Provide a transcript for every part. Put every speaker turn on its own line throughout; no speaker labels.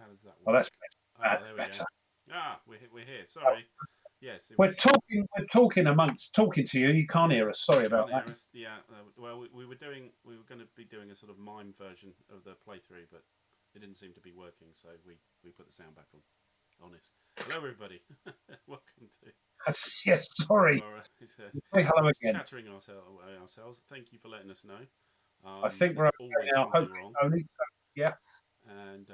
does that
Oh,
work?
that's better.
There we
Better.
go. We're here. Sorry. Yes.
We're talking amongst talking to you. You can't hear us. Sorry about that.
Us. Yeah. Well, we were going to be doing a sort of mime version of the playthrough, but it didn't seem to be working, so we put the sound back on. Honest. Hello, everybody. Welcome to.
Yes, sorry. Say hello again.
Chattering ourselves. Thank you for letting us know.
I think we're
always
now.
something wrong.
Only, yeah.
And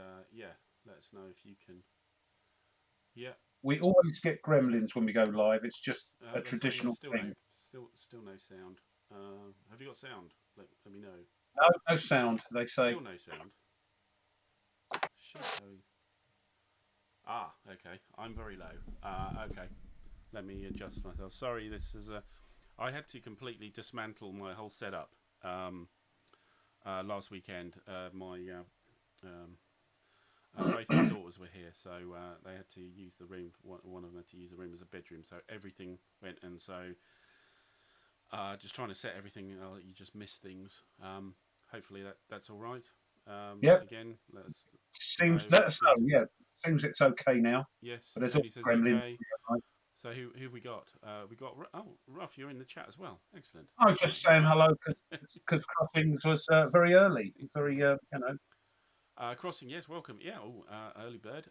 let us know if you can. Yeah.
We always get gremlins when we go live. It's just a traditional thing.
Still no sound. Have you got sound? Let me know.
No sound. They say.
Still no sound. Okay. I'm very low. Okay. Let me adjust myself. Sorry, this is I had to completely dismantle my whole setup last weekend. Both my daughters were here, so they had to use the room. One of them had to use the room as a bedroom, so everything went. And so, just trying to set everything. You just miss things. Hopefully that's all right.
Yep.
Again, let
us know. Yeah, seems it's okay now.
Yes.
But there's all gremlins.
Okay. So who have we got? We got Rough. You're in the chat as well. Excellent.
I was just saying hello because Crossings was very early. Very
Crossing, yes, welcome. Yeah, early bird,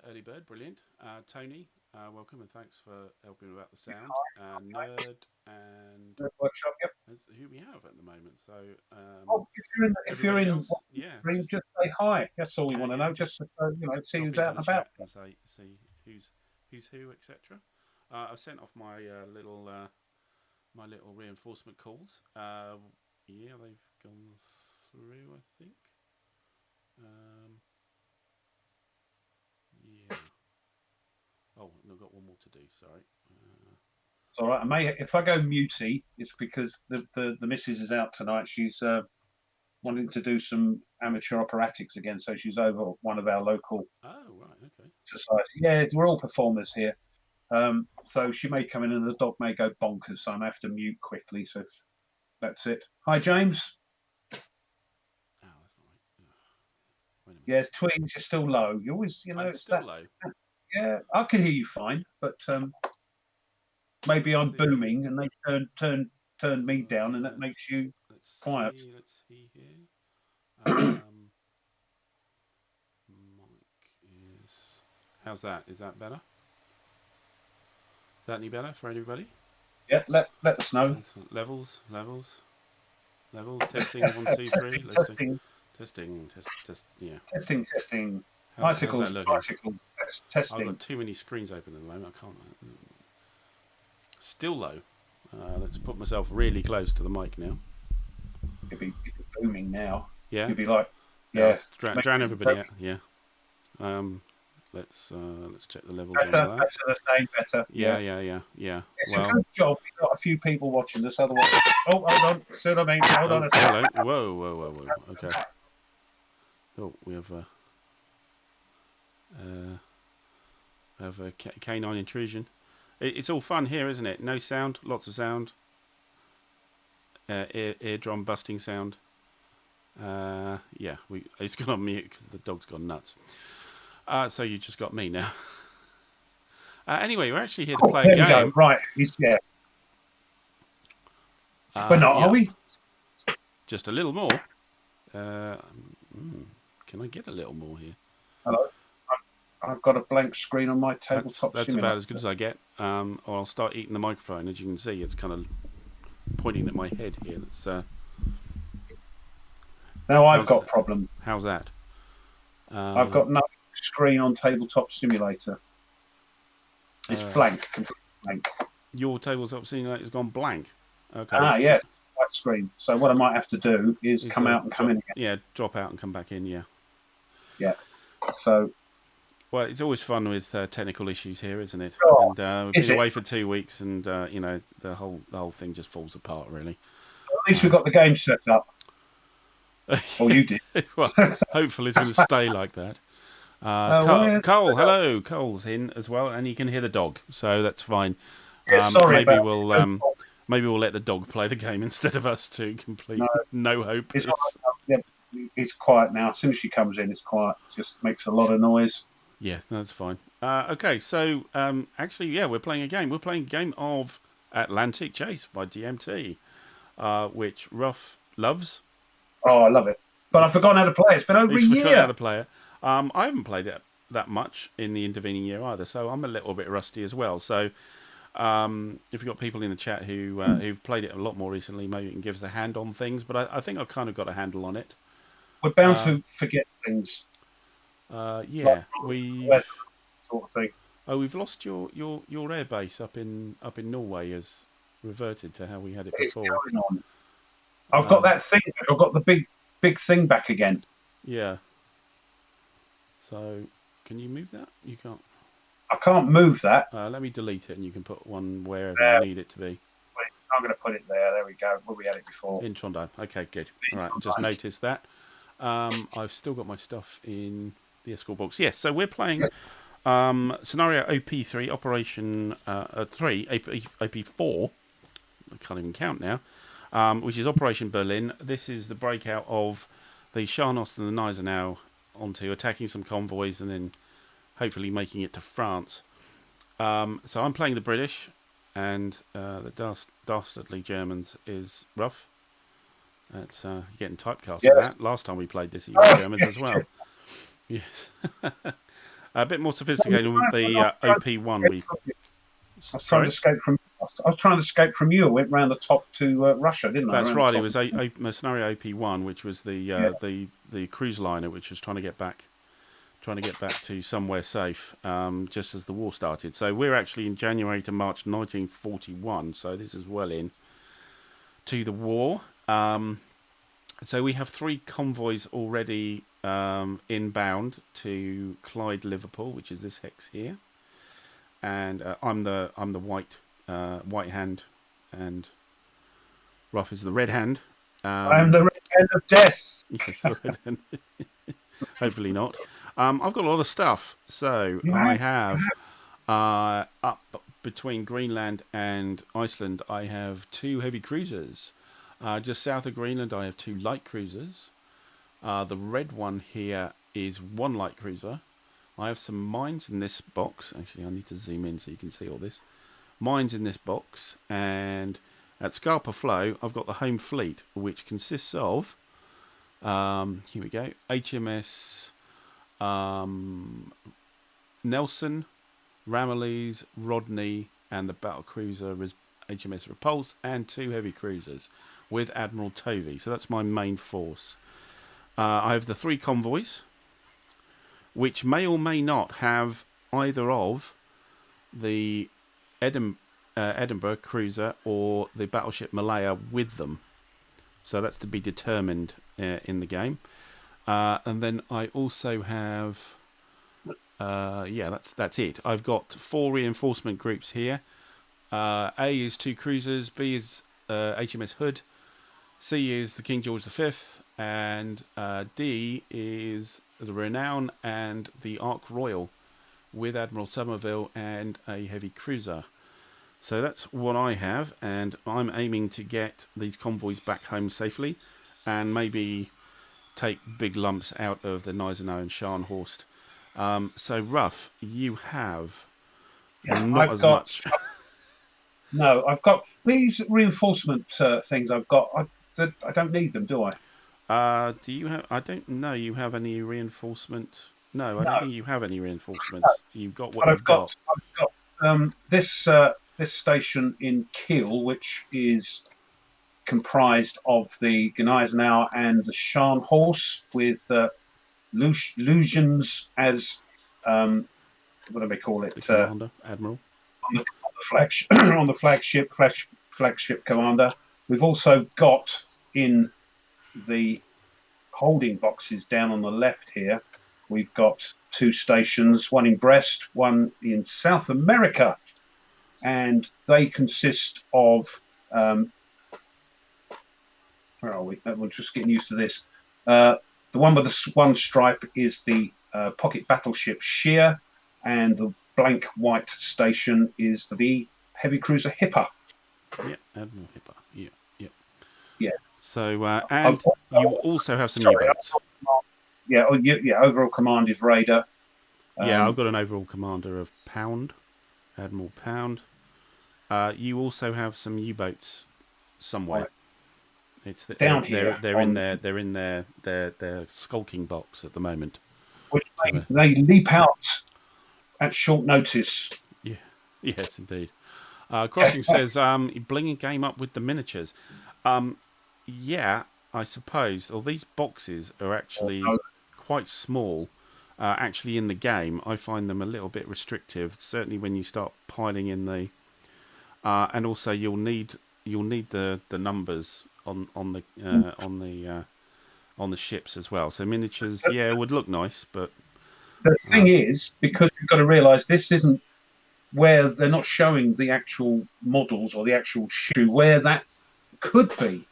brilliant. Tony, welcome and thanks for helping about the sound. Nerd and
Nerd Workshop, yep.
That's who we have at the moment. So,
if you're in,
else,
just say hi. That's all we want to know. Just see who's out and about,
and see who's who, etc. I've sent off my little reinforcement calls. They've gone through, I think. Oh, I've got one more to do. Sorry.
It's all right. If I go mutey, it's because the missus is out tonight. She's wanting to do some amateur operatics again, so she's over one of our local.
Oh right, okay.
Society. Yeah, we're all performers here. So she may come in and the dog may go bonkers. So I'm gonna have to mute quickly. So that's it. Hi, James. Yes, tweens, you're still low. You always, it's
still
that
low.
Yeah, I can hear you fine, but maybe I'm booming and they turn me down, and that makes you quiet.
Let's see here. Mike is. How's that? Is that better? Is that any better for anybody?
Yeah, let us know.
Levels. Testing 1, 2, 3. Let's do. Testing. Yeah.
Testing. Bicycles. Testing.
I've got too many screens open at the moment. I can't. Still low. Let's put myself really close to the mic now.
You'd be booming now.
Yeah.
You'd be like, yeah.
Drown everybody out. Yeah. Let's check the levels.
Better. The same. Better.
Yeah.
It's a good job. We've got a few people watching this. Otherwise, hold on. See what I mean? Hold on a second.
Hello. Whoa. Okay. Oh, we have a canine intrusion. It's all fun here, isn't it? No sound, lots of sound. Eardrum busting sound. It's gone on mute because the dog's gone nuts. So you just got me now. Anyway, we're actually here to play a game.
Right, yeah. We're not, are we?
Just a little more. Can I get a little more here?
Hello. I've got a blank screen on my tabletop.
That's about as good as I get. Or I'll start eating the microphone. As you can see, it's kind of pointing at my head here.
Now I've got a problem.
How's that?
I've got no screen on Tabletop Simulator. It's blank, completely blank.
Your Tabletop Simulator's gone blank. Okay.
Yes, white screen. So what I might have to do is come out and come in again.
Yeah, drop out and come back in. Yeah.
Yeah. So.
Well, it's always fun with technical issues here, isn't it?
Oh,
and we've been away for 2 weeks, and the whole thing just falls apart, really.
At least we've got the game set up. Oh, you did.
Well, hopefully it's going to stay like that. Cole, hello. Cole's in as well, and you can hear the dog, so that's fine.
Yeah, sorry,
maybe we'll let the dog play the game instead of us two. Complete no hope.
It's quiet now. As soon as she comes in, it's quiet. It just makes a lot of noise.
Yeah, that's fine. Okay, so actually, yeah, we're playing a game. We're playing a game of Atlantic Chase by GMT, which Rough loves.
Oh, I love it. But
Yeah,
I've forgotten how to play. It's been over a
he's forgotten how
year.
to play it. I haven't played it that much in the intervening year either, so I'm a little bit rusty as well. So if you've got people in the chat who've played it a lot more recently, maybe you can give us a hand on things. But I think I've kind of got a handle on it.
We're bound
Uh,
to forget things, like
yeah,
weather
we've
sort of thing.
we've lost your air base up in Norway has reverted to how we had it
It's
before.
going on. I've got
Um,
that thing back. I've got the big thing back again.
yeah. So can you move that? You can't.
I can't move that.
Let me delete it, and you can put one wherever you need it to be.
I'm going to put it there. There we go. Where we had it before.
In Trondheim. Okay, good. All right, just noticed that. I've still got my stuff in the escort box. Yes, so we're playing scenario OP3, Operation 3, OP4. I can't even count now. Which is Operation Berlin. This is the breakout of the Scharnhorst and the Gneisenau onto attacking some convoys and then hopefully making it to France. So I'm playing the British, and the dastardly Germans is Rough. That's getting typecast
Yes.
on that. Last time we played this, you were Germans as well. Yes. A bit more sophisticated with the OP1.
I was trying to escape from. I was trying to escape from you. I went round the top to Russia, didn't I?
That's
Around
right.
the
It
top.
was scenario OP1, which was the cruise liner, which was trying to get back to somewhere safe, just as the war started. So we're actually in January to March 1941. So this is well in to the war. So we have 3 convoys already inbound to Clyde, Liverpool, which is this hex here, and I'm the white hand, and Rough is the red hand.
I am the red hand of death.
Yes, the red hand. Hopefully not. I've got a lot of stuff. So
You
I
have?
have up between Greenland and Iceland, I have 2 heavy cruisers. Just south of Greenland, I have 2 light cruisers. The red one here is 1 light cruiser. I have some mines in this box. Actually, I need to zoom in so you can see all this. Mines in this box. And at Scarpa Flow, I've got the home fleet, which consists of, here we go, HMS Nelson, Ramillies, Rodney, and the battle cruiser HMS Repulse, and 2 heavy cruisers with Admiral Tovey. So that's my main force. I have the 3 convoys, which may or may not have either of the Edinburgh cruiser or the battleship Malaya with them. So that's to be determined in the game. And then I also have, that's it. I've got 4 reinforcement groups here. A is 2 cruisers, B is HMS Hood, C is the King George V, and D is the Renown and the Ark Royal with Admiral Somerville and a heavy cruiser. So that's what I have, and I'm aiming to get these convoys back home safely and maybe take big lumps out of the Gneisenau and Scharnhorst. So, Rough, you have not as much.
No, I've got these reinforcement things. I don't need them, do I?
Do you have? I don't know. You have any reinforcement? No, I
No.
don't think you have any reinforcements. You've got what
But
you've got.
I've got this station in Kiel, which is comprised of the Gneisenau and the Scharnhorst, with Lusians as what do they call it?
The commander, Admiral.
On the flagship, on the flagship commander. We've also got in the holding boxes down on the left here. We've got 2 stations, one in Brest, one in South America, and they consist of where are we? We're just getting used to this. The one with the 1 stripe is the pocket battleship Shear, and the blank white station is the heavy cruiser Hipper.
Yeah, Admiral Hipper. Yeah, yeah.
Yeah.
So, and you also have some U-boats.
Yeah, overall command is Raider.
Yeah, I've got an overall commander of Pound, Admiral Pound. You also have some U-boats somewhere. It's
down here.
they're in their skulking box at the moment.
Which they leap out at short notice.
Yeah, yes, indeed. Crossing says, "Bling a game up with the miniatures." Yeah, I suppose. Well, these boxes are actually quite small. Actually, in the game, I find them a little bit restrictive. Certainly, when you start piling in the, and also you'll need the numbers on the ships as well. So miniatures, yeah, would look nice, but
the thing is, because you've got to realise this isn't where they're not showing the actual models or the actual shoe where that could be.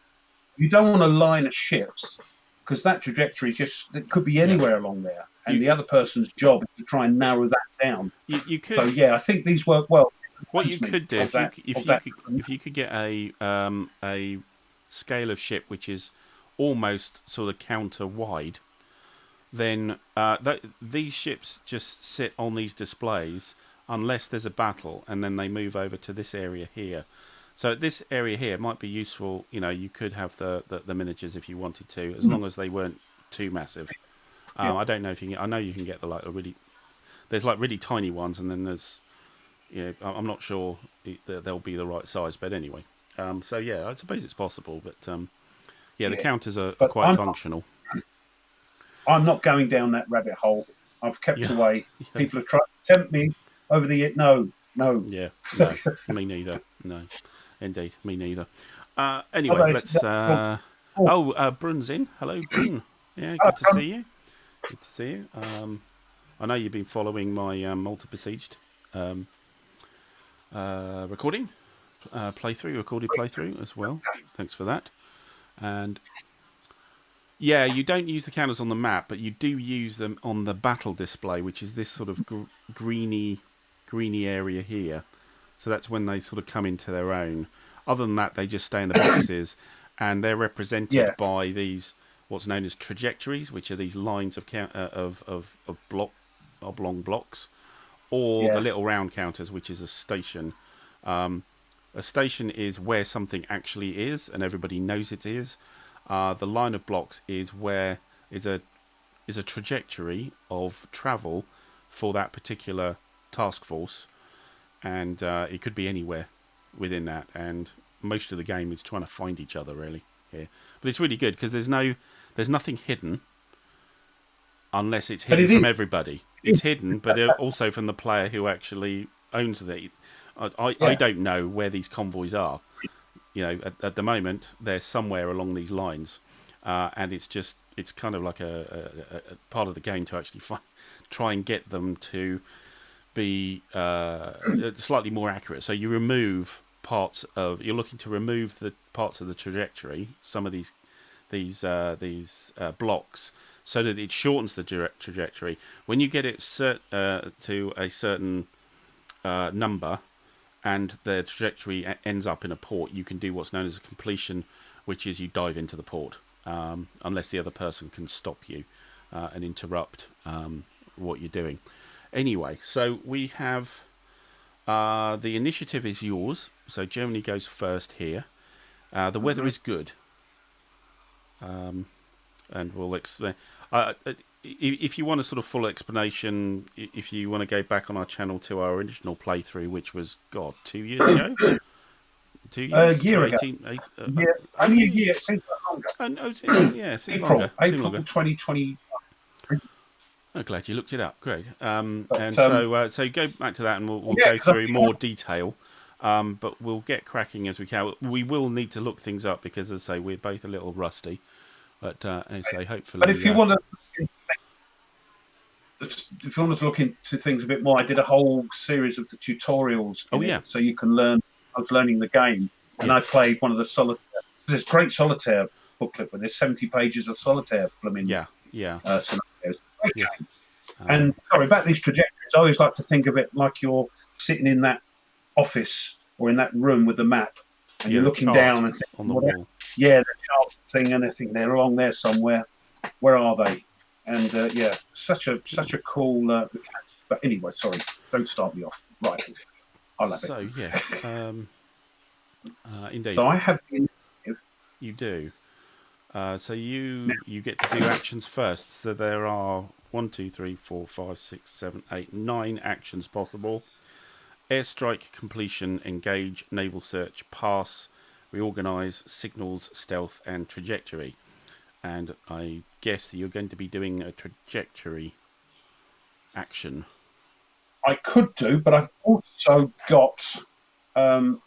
You don't want a line of ships because that trajectory it could be anywhere along there, and the other person's job is to try and narrow that down.
You could.
So yeah, I think these work well.
What you could do if you could get a scale of ship which is almost sort of counter wide, then these ships just sit on these displays unless there's a battle, and then they move over to this area here. So this area here might be useful. You know, you could have the miniatures if you wanted to, as long as they weren't too massive. I don't know if you can. I know you can get there's like really tiny ones, and then there's, I'm not sure they'll be the right size, but anyway. So yeah, I suppose it's possible, but the counters are quite functional.
I'm not going down that rabbit hole. I've kept away. People have tried to tempt me over the year. No.
Yeah, no, me neither. No, indeed, me neither. Anyway, let's. Brun's in. Hello, Brun. Yeah, good to see you. Good to see you. I know you've been following my multi-besieged recorded playthrough as well. Thanks for that. And yeah, you don't use the counters on the map, but you do use them on the battle display, which is this sort of greeny area here. So that's when they sort of come into their own. Other than that, they just stay in the boxes, and they're represented by these what's known as trajectories, which are these lines of oblong blocks, or the little round counters, which is a station. A station is where something actually is, and everybody knows it is. The line of blocks is where is a trajectory of travel for that particular task force, and it could be anywhere within that. And most of the game is trying to find each other really here. But it's really good because there's nothing hidden unless it's hidden from everybody. It's hidden, but also from the player who actually owns it. I don't know where these convoys are. At the moment they're somewhere along these lines, and it's kind of like a part of the game to actually try and get them to be slightly more accurate. So you're looking to remove the parts of the trajectory, some of these blocks, so that it shortens the trajectory. When you get it to a certain number, and the trajectory ends up in a port, you can do what's known as a completion, which is you dive into the port, unless the other person can stop you and interrupt what you're doing. Anyway, so we have the initiative is yours. So Germany goes first here. The weather is good, and we'll explain. If you want a sort of full explanation, if you want to go back on our channel to our original playthrough, which was 2 years ago, 2 years,
a year ago, only a year. It seems longer.
It seems
April
longer.
2020.
I'm glad you looked it up. Great. So go back to that, and we'll go through more detail. But we'll get cracking as we can. We will need to look things up because, as I say, we're both a little rusty. But as I say, hopefully.
But if you want to look into things a bit more, I did a whole series of the tutorials. So you can learn. I was learning the game, and I played one of the solitaire. There's great solitaire booklet, but there's 70 pages of solitaire. Scenarios. And sorry about these trajectories. I always like to think of it like you're sitting in that office or in that room with the map, and you're looking down and thinking,
on the wall.
The chart thing, and I think they're along there somewhere. Where are they? And such a cool. But anyway, sorry, don't start me off. Right, I'll have
So
it.
yes, indeed,
So I have the
you do. So you get to do actions first. So there are 1, 2, 3, 4, 5, 6, 7, 8, 9 actions possible. Airstrike, completion, engage, naval search, pass, reorganize, signals, stealth, and trajectory. And I guess that you're going to be doing a trajectory action.
I could do, but I've also got down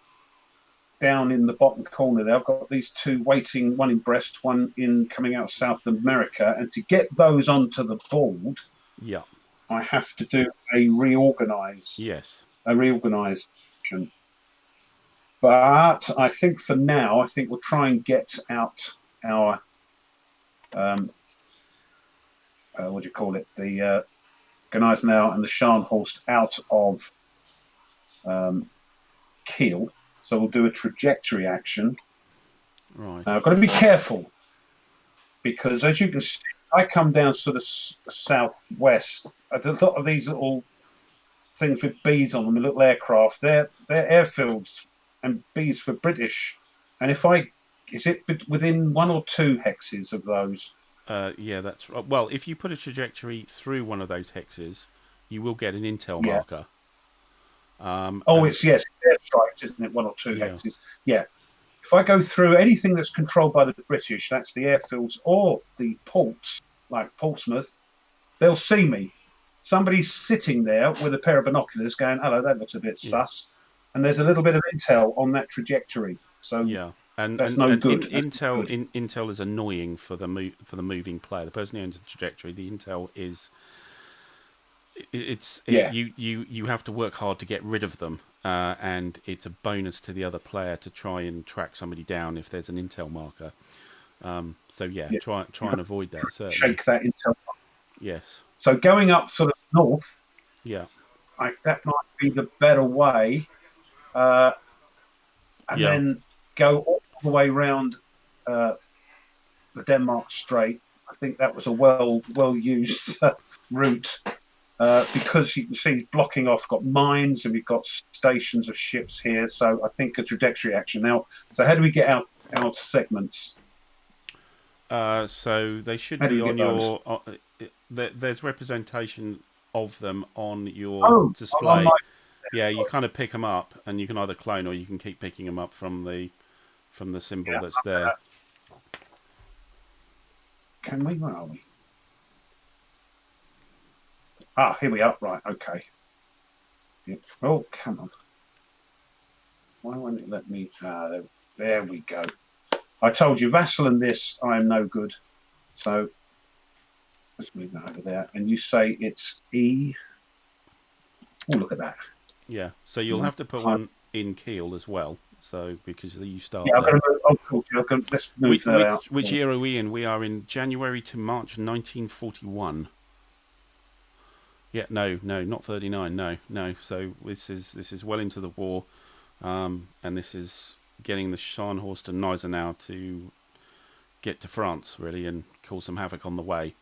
in the bottom corner there, I've got these two waiting, one in Brest, one in coming out of South America. And to get those onto the board,
Yeah.
I have to do a reorganise.
Yes.
A reorganisation. But I think for now, I think we'll try and get out our what do you call it? The Gneisenau and the Scharnhorst out of Kiel. So we'll do a trajectory action.
Right.
Now I've got to be careful because, as you can see, I come down sort of southwest. A lot of these little things with bees on them, little aircraft, they're airfields and bees for British. And if I, is it within 1 or 2 hexes of those?
Yeah, that's right. Well, if you put a trajectory through one of those hexes, you will get an intel
Yeah.
marker.
It's airstrikes, isn't it? 1 or 2
Yeah.
hexes. Yeah. If I go through anything that's controlled by the British, that's the airfields or the ports, like Portsmouth, they'll see me. Somebody's sitting there with a pair of binoculars going, hello, that looks a bit sus. And there's a little bit of intel on that trajectory. So
yeah. And
that's no good.
Intel is annoying for the moving player. The person who owns the trajectory, the intel is you have to work hard to get rid of them, and it's a bonus to the other player to try and track somebody down if there's an intel marker. Try and avoid that. Certainly.
Shake that intel.
Yes.
So going up sort of north, that might be the better way, and then go all the way around the Denmark Strait. I think that was a well used route. Because you can see he's blocking off, got mines, and we've got stations of ships here. So I think a trajectory action. Now, so how do we get our segments?
So they should be on your. There's representation of them on your display. You kind of pick them up, and you can either clone or you can keep picking them up from the symbol that's there.
Can we? Where are we? Here we are. Right, okay. Yep. Oh, come on. Why won't it let me? There we go. I told you, Vassal and this, I am no good. So let's move that over there. And you say it's E. Oh, look at that.
Yeah. So you'll have to put one in Kiel as well. So because you start.
Yeah, let's move that out.
Which year are we in? We are in January to March 1941. Yeah, no, not 39. No. So this is well into the war, and this is getting the Scharnhorst and Gneisenau to get to France really and cause some havoc on the way.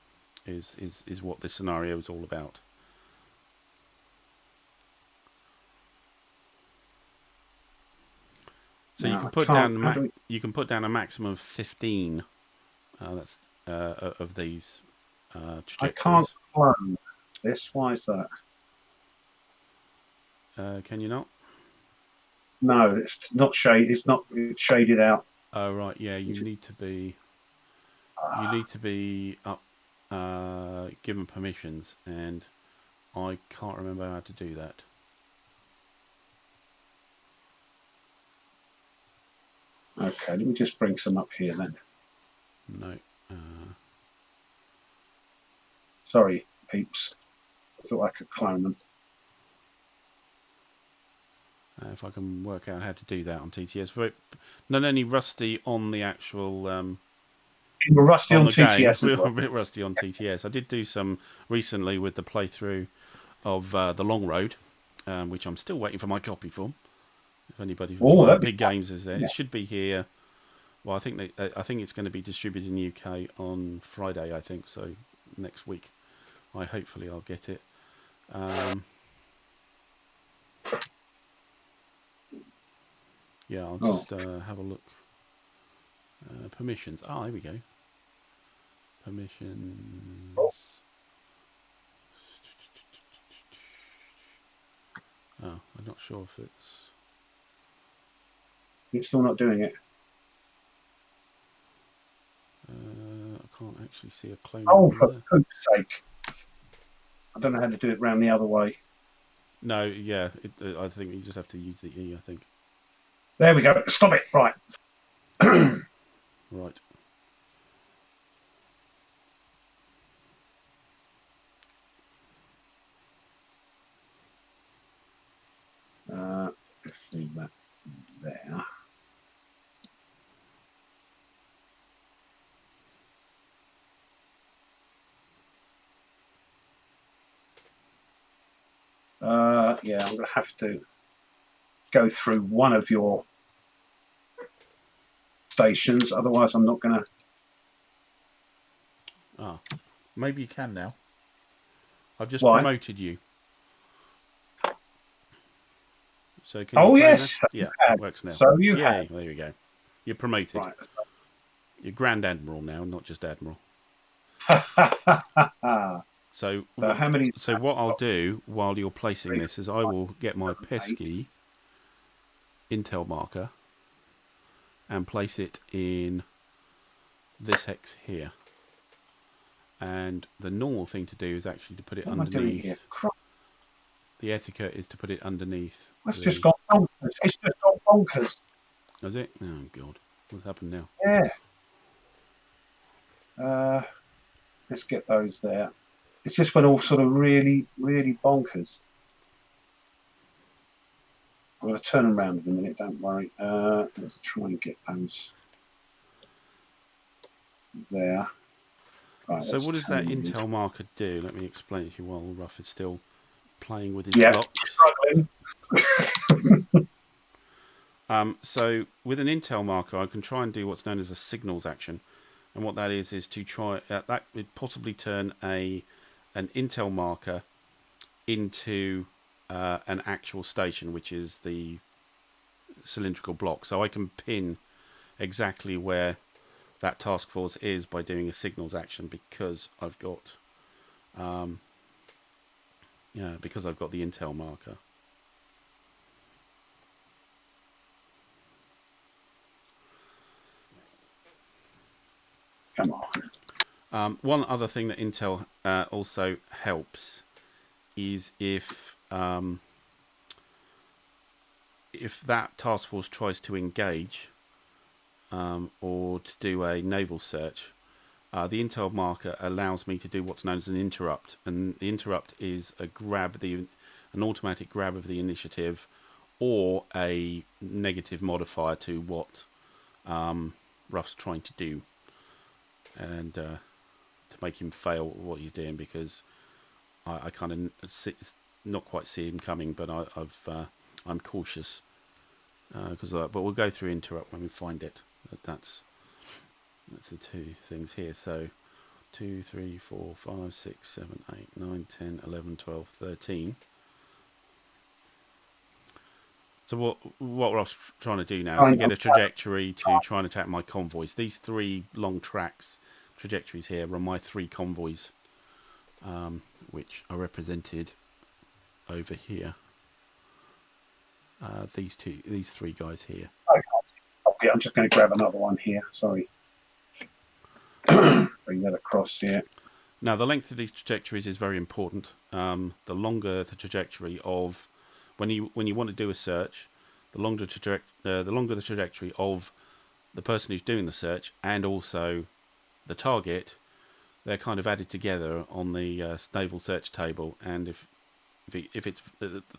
Is what this scenario is all about. So you can put down a maximum of 15. That's of these trajectories.
I can't clone this. Why is that?
Can you not?
No, it's not shaded. It's shaded out.
Oh right, yeah. You need to be up, given permissions, and I can't remember how to do that.
Okay, let me just bring some up here then.
No.
Sorry, peeps. I thought I could clone them.
If I can work out how to do that on TTS. Not only rusty on the actual...
We're rusty on TTS
We're a bit rusty on TTS. I did do some recently with the playthrough of The Long Road, which I'm still waiting for my copy for. If anybody from Big Games is there. Yeah. It should be here. Well, I think it's going to be distributed in the UK on Friday, I think, so next week. Hopefully I'll get it. Yeah, I'll
Oh.
just have a look. Permissions. Ah, there we go. Permissions.
Oh.
Oh, I'm not sure if it's...
You're still not doing it.
I can't actually see a clone
Oh,
on
for
there.
goodness sake. I don't know how to do it round the other way.
No, yeah, I think you just have to use the E, I think.
There we go. Stop it. Right.
Right.
Let's see that there. Yeah, I'm going to have to go through one of your stations. Otherwise, I'm not going to.
Ah, maybe you can now. I've just
Why?
promoted you. So can you
Oh,
claim
yes.
that? Yeah, it works now.
So you
Yay,
have.
there we go. You're promoted.
Right.
You're Grand Admiral now, not just Admiral. So
how many?
So what I'll do while you're placing this is I will get my
7, 8.
pesky intel marker and place it in this hex here. And the normal thing to do is actually to put it
What am I doing
underneath.
here?
The etiquette is to put it underneath.
It's just gone bonkers. It's just gone bonkers.
Is it? Oh God, what's happened now?
Yeah. Let's get those there. It's just went all sort of really, really bonkers. I'm going to turn them around in a minute, don't worry. Let's try and get those there. Right,
so what does that intel marker do? Let me explain it to you while Rough is still playing with his blocks.
Struggling.
So with an intel marker, I can try and do what's known as a signals action. And what that is to try... that would possibly turn an intel marker into an actual station, which is the cylindrical block. So I can pin exactly where that task force is by doing a signals action because I've got because I've got the intel marker.
Come on.
One other thing that intel also helps is if that task force tries to engage or to do a naval search, the intel marker allows me to do what's known as an interrupt, and the interrupt is an automatic grab of the initiative, or a negative modifier to what Rough's trying to do, and to make him fail what he's doing, because I kind of not quite see him coming, but I'm cautious because but we'll go through interrupt when we find it. That's the two things here. So 2, 3, 4, 5, 6, 7, 8, 9, 10, 11, 12, 13. So what we're trying to do now is to get a trajectory to try and attack my convoys. These 3 long trajectories here are my 3 convoys, which are represented over here. These 3 guys here.
Okay, I'm just going to grab another one here. Sorry. Bring that across here.
Now, the length of these trajectories is very important. The longer the trajectory of when you want to do a search, the longer the trajectory of the person who's doing the search and also the target, they're kind of added together on the naval search table. And if it's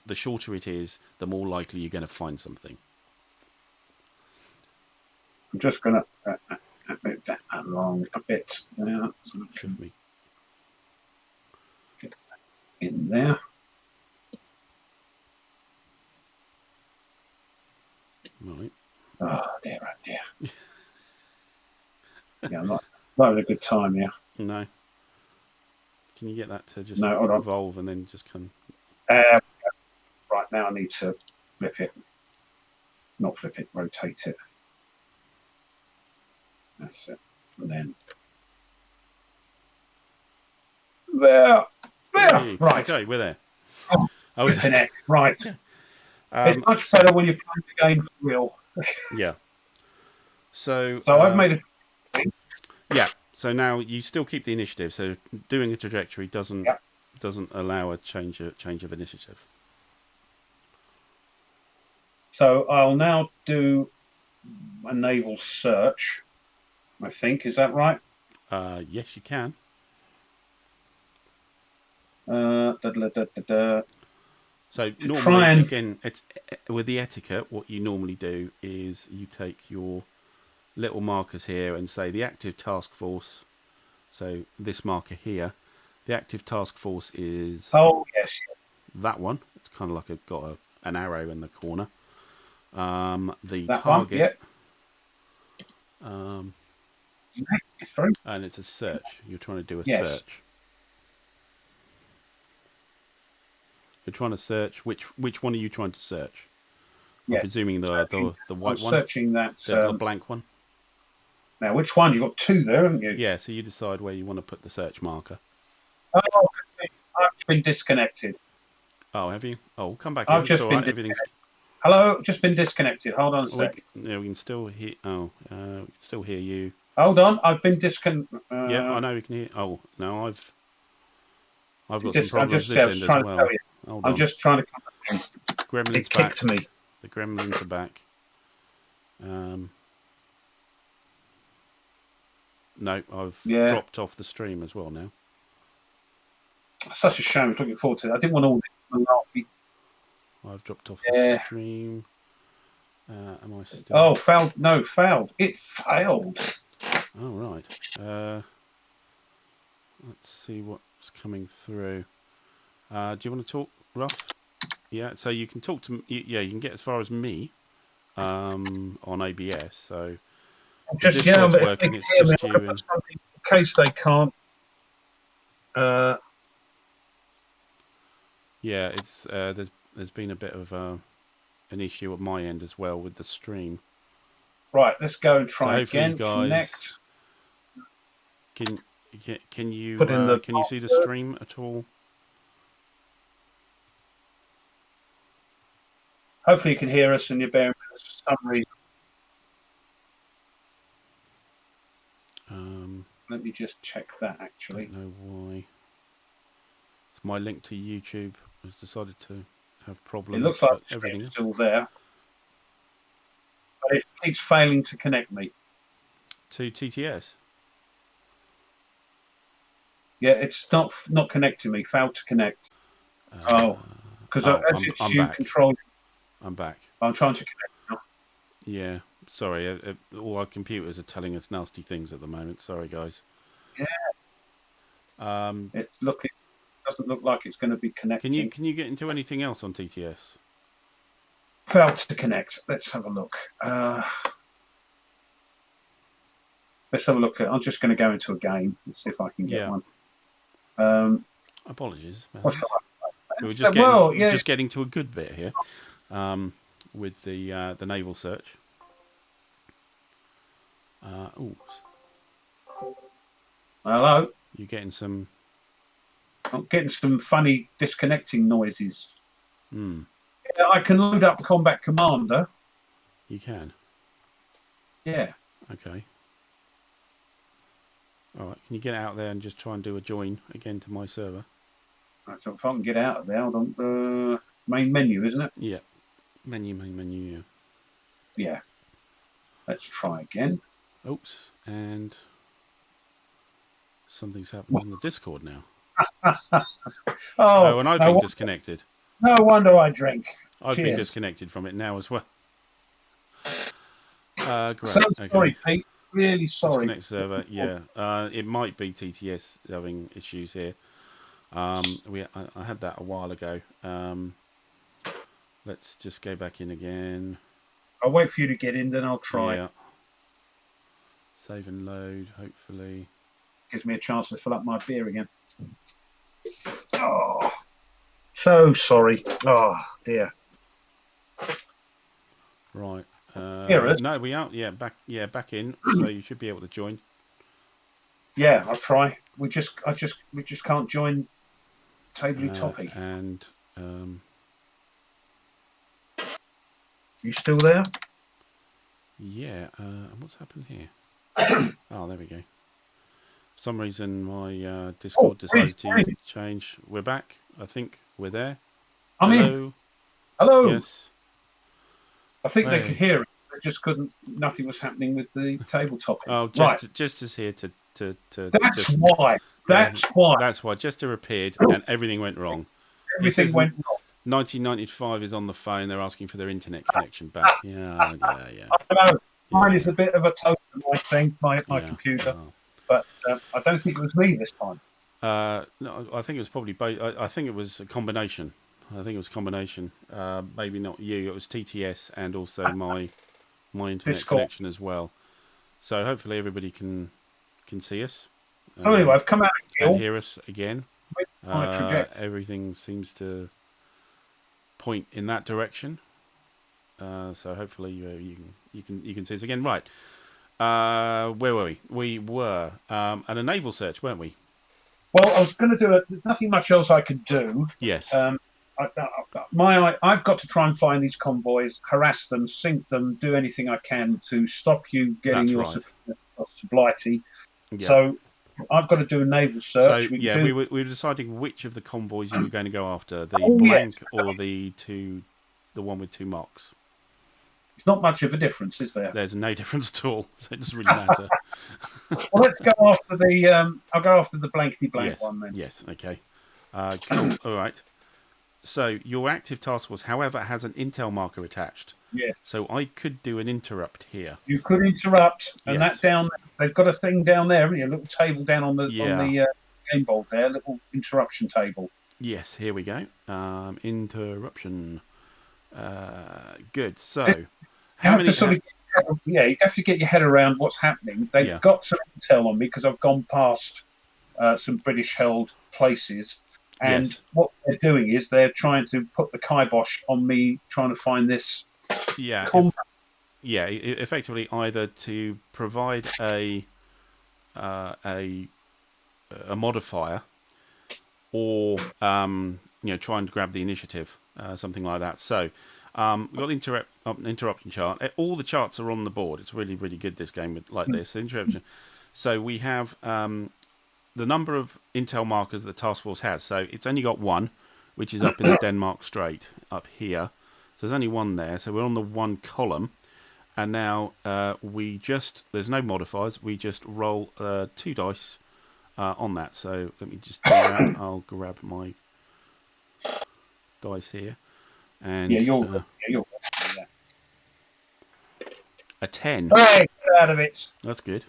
the shorter it is, the more likely you're going to find something.
I'm just going to move that along a bit there. So
Should we
get that in there?
Right.
Oh dear, oh dear. Yeah, I'm not having a good time here.
No. Can you get that to just
No, hold on.
evolve and then just come?
Right now, I need to flip it. Not flip it, rotate it. That's it. And then there.
Hey,
Right.
Okay, we're there.
Oh, it. Right.
Yeah.
It's much better when you're playing the game for real.
Yeah. So
I've made a.
Yeah. So now you still keep the initiative. So doing a trajectory doesn't allow a change of initiative.
So I'll now do a naval search. I think, is that right?
Yes, you can. So normally, again, it's with the etiquette. What you normally do is you take your little markers here and say the active task force. So this marker here, the active task force is
yes.
that one. It's kind of like got an arrow in the corner. The
that
target.
One,
And it's a search. You're trying to do a
yes.
search. You're trying to search. Which one are you trying to search? I'm presuming the white one.
Searching that
the blank one.
Now, which one? You've got two there, haven't you?
Yeah. So you decide where you want to put the search marker.
Oh, I've been disconnected.
Oh, have you? Oh, come back.
I've just been
everything's.
Hello, just been disconnected. Hold on a sec.
We can still hear. Oh, we can still hear you.
Hold on, I've been disconnected.
Yeah, I know we can hear. Oh no, I've got some problems this end as well. Hold on.
I'm just trying to come back.
Gremlin's back.
Me.
The gremlins are back. No, I've dropped off the stream as well now.
Such a shame. I'm looking forward to it. I didn't want all the
I've dropped off the stream. Am I still?
Oh, failed. No, failed. It failed.
Oh, right. Let's see what's coming through. Do you want to talk, Rough? Yeah, so you can talk to... Yeah, you can get as far as me on ABS, so...
Just,
Discord's working, it's just you and...
In case they can't...
Yeah, it's there's been a bit of an issue at my end as well with the stream.
Right, let's go and try again.
You guys
connect.
Can you see the stream at all?
Hopefully you can hear us and you're bearing with us for some reason. Let me just check that actually.
I don't know why. It's my link to YouTube has decided to have problems.
It looks like everything's still there. But it keeps failing to connect me.
To TTS?
Yeah, it's not connecting me. Failed to connect. Because as it's you controlling.
I'm back.
I'm trying to connect now.
Yeah, sorry. All our computers are telling us nasty things at the moment. Sorry, guys.
Yeah. It's looking. Doesn't look like it's going to be connecting.
Can you get into anything else on TTS?
Failed to connect. Let's have a look. Let's have a look. I'm just going to go into a game and see if I can get one.
Apologies.
What's that?
We were just getting to a good bit here with the naval search.
Hello.
You're getting some.
I'm getting some funny disconnecting noises.
Yeah,
I can load up Combat Commander.
You can?
Yeah.
Okay. All right. Can you get out there and just try and do a join again to my server?
Right, so if I can get out of there, hold on. Main menu, isn't it?
Yeah. Main menu, yeah.
Yeah. Let's try again.
Oops. And something's happened on the Discord now. And I've been disconnected.
No wonder I drink.
I've been disconnected from it now as well. Great.
So sorry, Pete. Really sorry.
Disconnect server. Yeah. It might be TTS having issues here. I had that a while ago. Let's just go back in again.
I'll wait for you to get in, then I'll try.
Yeah. Save and load. Hopefully.
Gives me a chance to fill up my beer again. Oh, so sorry. Oh dear.
Right.
Hear us?
No, we are. Yeah, back in. So you should be able to join.
Yeah, I'll try. We just can't join Tabley Toppy.
And
You still there?
yeah. What's happened here? Oh, there we go. For some reason, my Discord decided to change. We're back. I think we're there.
I'm
Hello.
in. Hello.
Yes.
I think they could hear it. They just couldn't. Nothing was happening with the tabletop.
Oh,
right.
Just as here to.
That's why. That's why.
That's why. Just appeared and everything went wrong.
Everything went wrong.
1995 is on the phone. They're asking for their internet connection back. Yeah.
I know. Mine is a bit of a token, I think, my computer.
Oh.
But I don't think it was me this time.
No, I think it was probably both. I think it was a combination. Maybe not you. It was TTS and also my internet
Discord
connection as well. So hopefully everybody can see us.
So anyway, I've come out
and hear us again. Everything seems to point in that direction. So hopefully you can see us again. Right. Where were we? We were at a naval search, weren't we?
Well, I was going to do it. There's nothing much else I could do.
Yes.
I've got to try and find these convoys, harass them, sink them, do anything I can to stop you getting your across to Blighty. Yeah. So I've got to do a naval search.
So we were deciding which of the convoys you were going to go after, the blank or the one with 2 marks.
It's not much of a difference, is there?
There's no difference at all, so it doesn't really matter.
Well, let's go after the. I'll go after the blankety blank one then.
Yes. Okay. Cool. All right. So your active task force, however, has an intel marker attached.
Yes.
So I could do an interrupt here.
You could interrupt, and that down. They've got a thing down there, haven't you? A little table down on the game board there, a little interruption table.
Yes. Here we go. Interruption. Good. So.
You have to get your head around what's happening. They've got some intel on me because I've gone past some British-held places, and what they're doing is they're trying to put the kibosh on me, trying to find this.
Yeah. Effectively, either to provide a modifier, or try and grab the initiative, something like that. So. We've got the interruption chart. All the charts are on the board. It's really, really good, this game like this. Interruption. So we have the number of intel markers that the task force has. So it's only got 1, which is up in the Denmark Strait, up here. So there's only 1 there. So we're on the 1 column. And now there's no modifiers. We just roll 2 dice on that. So let me just do that. I'll grab my dice here. And
you're
a 10.
Hey, get out of it.
That's good.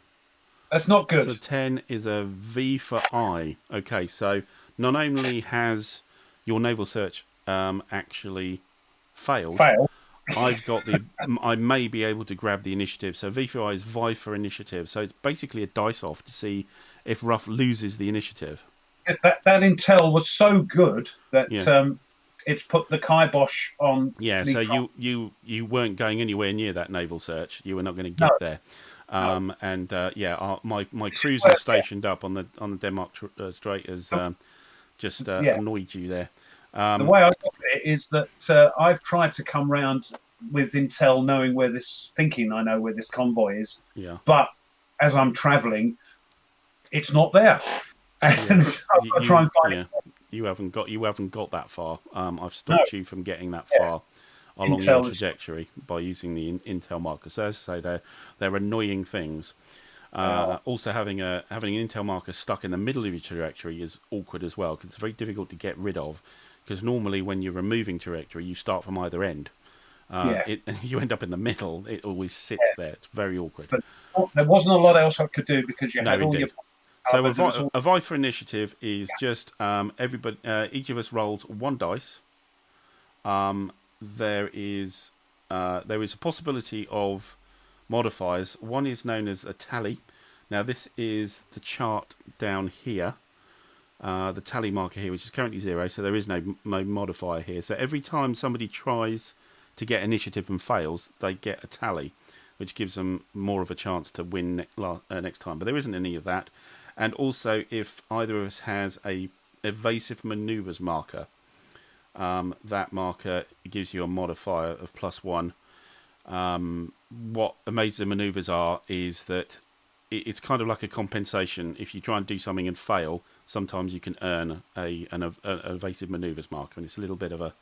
That's not good.
So 10 is a V for I. Okay, so not only has your naval search actually failed. I may be able to grab the initiative. So V for I is Vi for initiative. So it's basically a dice off to see if Rough loses the initiative.
That intel was so good that it's put the kibosh on.
Yeah, so you weren't going anywhere near that naval search. You were not going to get there. And my cruiser stationed up on the Denmark Strait has just annoyed you there.
The way I look at it is that I've tried to come round with intel, thinking I know where this convoy is.
Yeah.
But as I'm travelling, it's not there, and so I try and find it.
You haven't got that far. I've stopped you from getting that far along your trajectory by using the intel markers. So as I say, they're annoying things. Also, having an intel marker stuck in the middle of your trajectory is awkward as well, because it's very difficult to get rid of. Because normally when you're removing trajectory, you start from either end. You end up in the middle. It always sits there. It's very awkward.
But there wasn't a lot else I could do because you had all your...
So a Vi for initiative is just everybody. Each of us rolls 1 dice. There is a possibility of modifiers. One is known as a tally. Now this is the chart down here. the tally marker here, which is currently 0, so there is no modifier here. So every time somebody tries to get initiative and fails, they get a tally, which gives them more of a chance to win next time. But there isn't any of that. And also, if either of us has a evasive manoeuvres marker, that marker gives you a modifier of +1. What evasive manoeuvres are is that it's kind of like a compensation. If you try and do something and fail, sometimes you can earn an evasive manoeuvres marker, and it's a little bit of a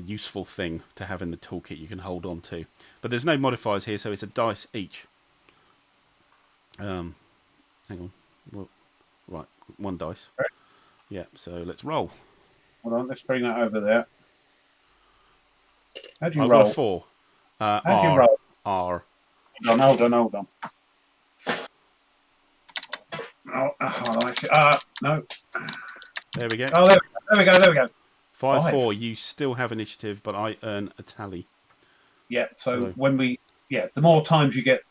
useful thing to have in the toolkit you can hold on to. But there's no modifiers here, so it's a dice each. Hang on. Well, right, 1 dice.
Right.
Yeah, so let's roll.
Hold on, let's bring that over there. How do you
I've
roll?
got a 4.
How do you roll?
R.
Hold on. No.
There we go.
Oh, there we go.
5-4. You still have initiative, but I earn a tally.
Yeah. So when the more times you get,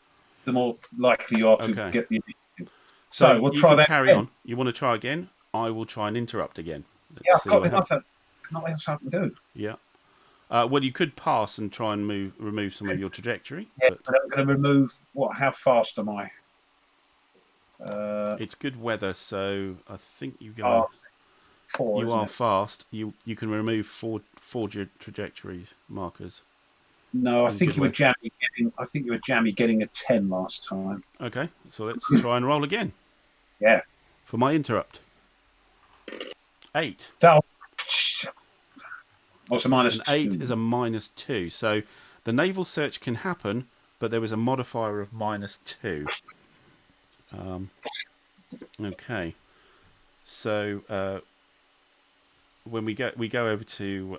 the more likely you are to get the initiative. So we'll try that.
Carry on. You want to try again? I will try and interrupt again.
I've got nothing else I can do.
Yeah. Well, you could pass and try and remove some of your trajectory.
Yeah, but I'm going to remove what? How fast am I?
It's good weather, so I think you go.
4,
you are fast. You can remove four trajectory markers.
No, I think you were jammy getting a 10 last time.
Okay, so let's try and roll again.
Yeah.
For my interrupt. 8.
What's a -2?
8 is a -2. So the naval search can happen, but there was a modifier of -2. Okay. So when we go over to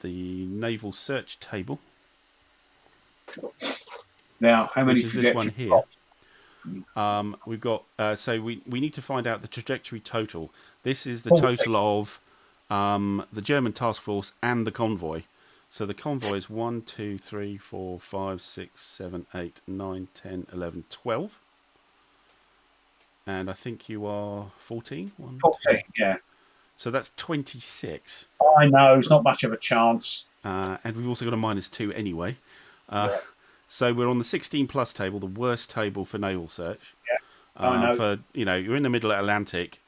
the naval search table.
Now, how many?
Which is this one here. We've got so we need to find out the trajectory total. This is the total of the German task force and the convoy. So the convoy is 1, 2, 3, 4, 5, 6, 7, 8, 9, 10, 11, 12. And I think you are 14?
14, yeah.
So that's 26.
I know, it's not much of a chance.
And we've also got a -2 anyway. So we're on the 16 plus table, the worst table for naval search.
Yeah, I know.
For, you're in the middle of Atlantic.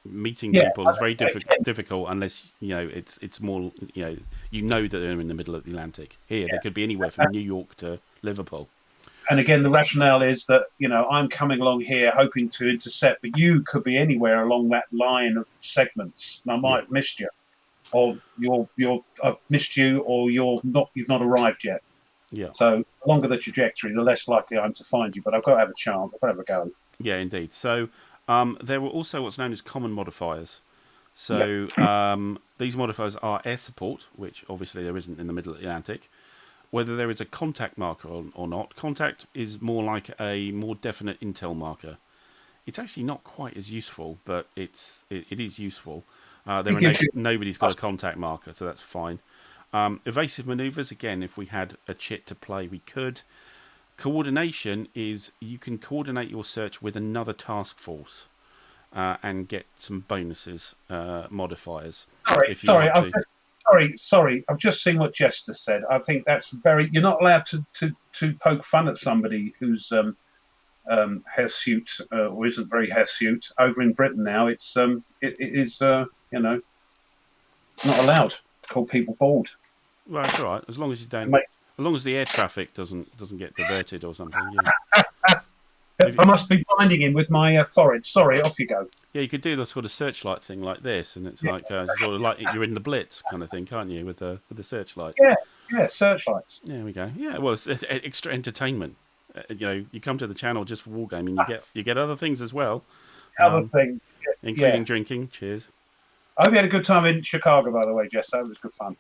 Meeting people is very difficult unless it's more that they're in the middle of the Atlantic. Here they could be anywhere from New York to Liverpool.
And again, the rationale is that I'm coming along here hoping to intercept, but you could be anywhere along that line of segments, and I might have missed you, or I've missed you, or you've not arrived yet.
Yeah.
So the longer the trajectory, the less likely I am to find you. But I've got to have a chance. I've got to have a go.
Yeah, indeed. So there were also what's known as common modifiers. So these modifiers are air support, which obviously there isn't in the middle of the Atlantic. Whether there is a contact marker or not. Contact is more like a more definite intel marker. It's actually not quite as useful, but it is useful. Nobody's got a contact marker, so that's fine. Evasive manoeuvres, again, if we had a chit to play, we could. Coordination is you can coordinate your search with another task force and get some bonuses, modifiers.
Sorry. I've just seen what Jester said. I think that's you're not allowed to poke fun at somebody who's hirsute or isn't very hirsute. Over in Britain now, it is not allowed to call people bald.
Well, it's all right as long as you don't. As long as the air traffic doesn't get diverted or something. Yeah.
I must be binding him with my forehead. Sorry, off you go.
Yeah, you could do the sort of searchlight thing like this, and it's like sort of like you're in the Blitz kind of thing, can't you, with the searchlights?
Yeah, searchlights.
There we go. Yeah, well, it's extra entertainment. You come to the channel just for wargaming, you get other things as well.
Other things,
including drinking. Cheers.
I hope you had a good time in Chicago, by the way, Jess. That was good fun.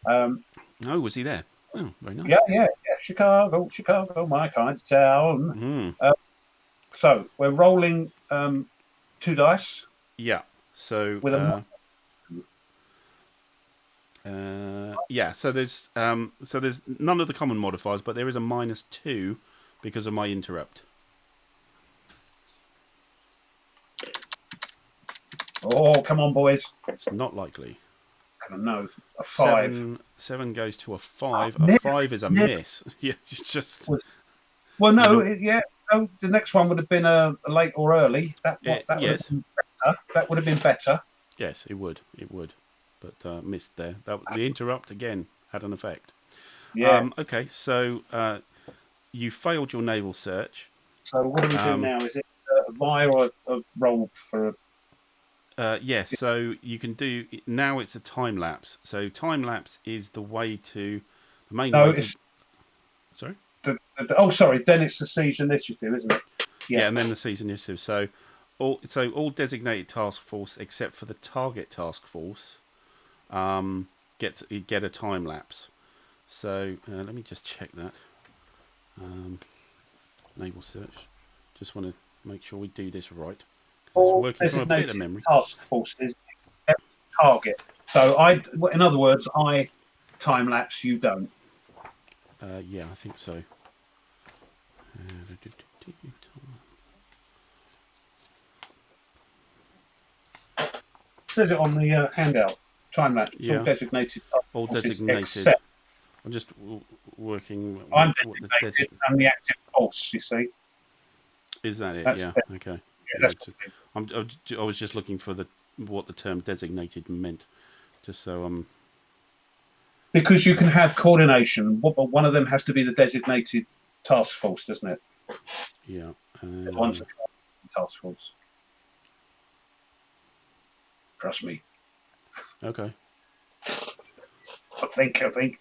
Oh, was he there? Oh, very nice.
Yeah. Chicago, my kind of town. So we're rolling 2 dice.
Yeah. So
with a
so there's none of the common modifiers, but there is a -2 because of my interrupt.
Oh, come on, boys.
It's not likely.
I don't know. A 5.
Seven goes to a 5. A
Never,
5 is a
never
miss. Yeah, it's just
was. Well,
you
no,
know.
yeah. No, the next one would have been a late or early. That would have
Yes,
been better. That would have been better.
yes, it would. It would, but missed there. The interrupt again had an effect.
Yeah.
Okay, so you failed your naval search.
So what do we do
Um,
now? Is it a buy or a roll for?
yes, so you can do now. It's a time lapse. So time lapse is the main
No,
way to.
it's
Sorry.
oh, sorry. Then it's the siege initiative, isn't it? Yeah.
Yeah, and then the season initiative. So all designated task force except for the target task force get a time lapse. So let me just check that. Naval search. Just want to make sure we do this right. 'Cause it's
All
working from a bit of
designated
memory.
task forces target. So in other words, I time lapse. You don't.
Yeah, I think so.
It says it on the handout. Time lapse. It's all
Yeah,
designated task
all
forces
designated.
except
I'm just working.
I'm
What the
designated and the active force. You see,
is that it?
that's
Yeah. Okay.
yeah,
Yeah.
that's
I was just looking for what the term designated meant, just so
because you can have coordination, but one of them has to be the designated task force, doesn't it?
yeah.
The one's a task force. Trust me.
Okay.
I think.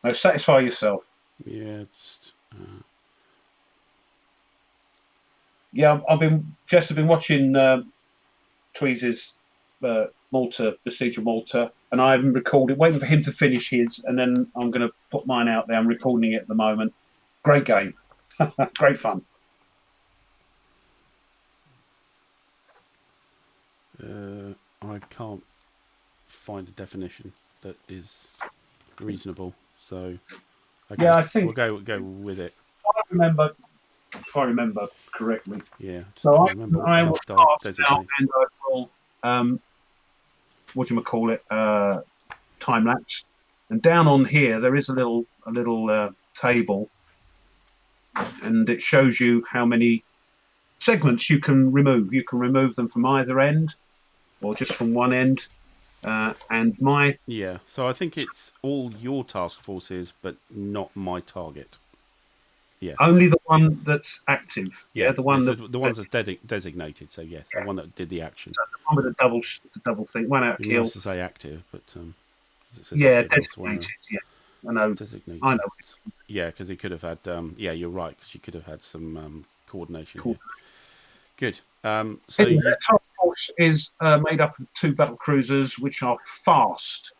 Now satisfy yourself.
Yeah.
Yeah, Jess have been watching Tweez's Malta, the Siege of Malta, and I'm recording, waiting for him to finish his, and then I'm going to put mine out there. I'm recording it at the moment. Great game, great fun.
I can't find a definition that is reasonable, so okay,
Yeah, I think
we'll go with it.
if I remember correctly.
Yeah, just
So
trying to remember what
I
the
will
hell
pass now,
designate.
and I will what do you call it? Time lapse. And down on here there is a little table, and it shows you how many segments you can remove. You can remove them from either end or just from one end. And my
Yeah, so I think it's all your task forces, but not my target. Yeah,
only the one that's active. Yeah,
yeah,
the
yeah.
one
So
that
the ones that's designated. So yes, the one that did the action.
the one with the double thing, one out of
It'd be
kill.
nice to say active, but 'cause it says
Yeah,
active elsewhere.
designated. Yeah, I know. I
Designated.
know.
Yeah, because it could have had. Yeah, you're right. Because you could have had some coordination
Cool.
here. Good. So
Anyway,
you.
that task force is made up of 2 battle cruisers, which are fast.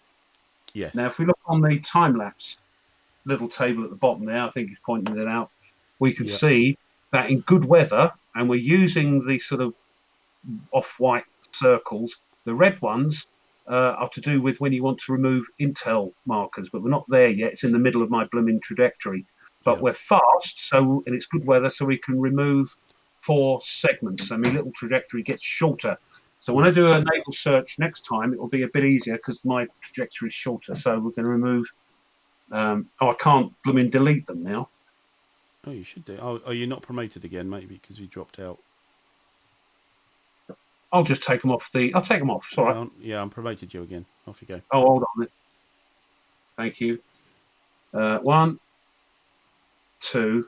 Yes.
Now, if we look on the time lapse little table at the bottom there, I think he's pointing it out. We can
Yep.
see that in good weather, and we're using the sort of off-white circles. The red ones are to do with when you want to remove intel markers, but we're not there yet. It's in the middle of my blooming trajectory. But
Yep.
we're fast, and it's good weather, so we can remove 4 segments. So my little trajectory gets shorter. So when I do a naval search next time, it will be a bit easier because my trajectory is shorter. So we're going to remove. I can't blooming delete them now.
Oh, you should do. Oh, are you not promoted again? Maybe because you dropped out.
I'll just take them off I'll take them off. It's all right.
Yeah, I'm promoted you again. Off you go.
Oh, hold on. Thank you. 1, 2,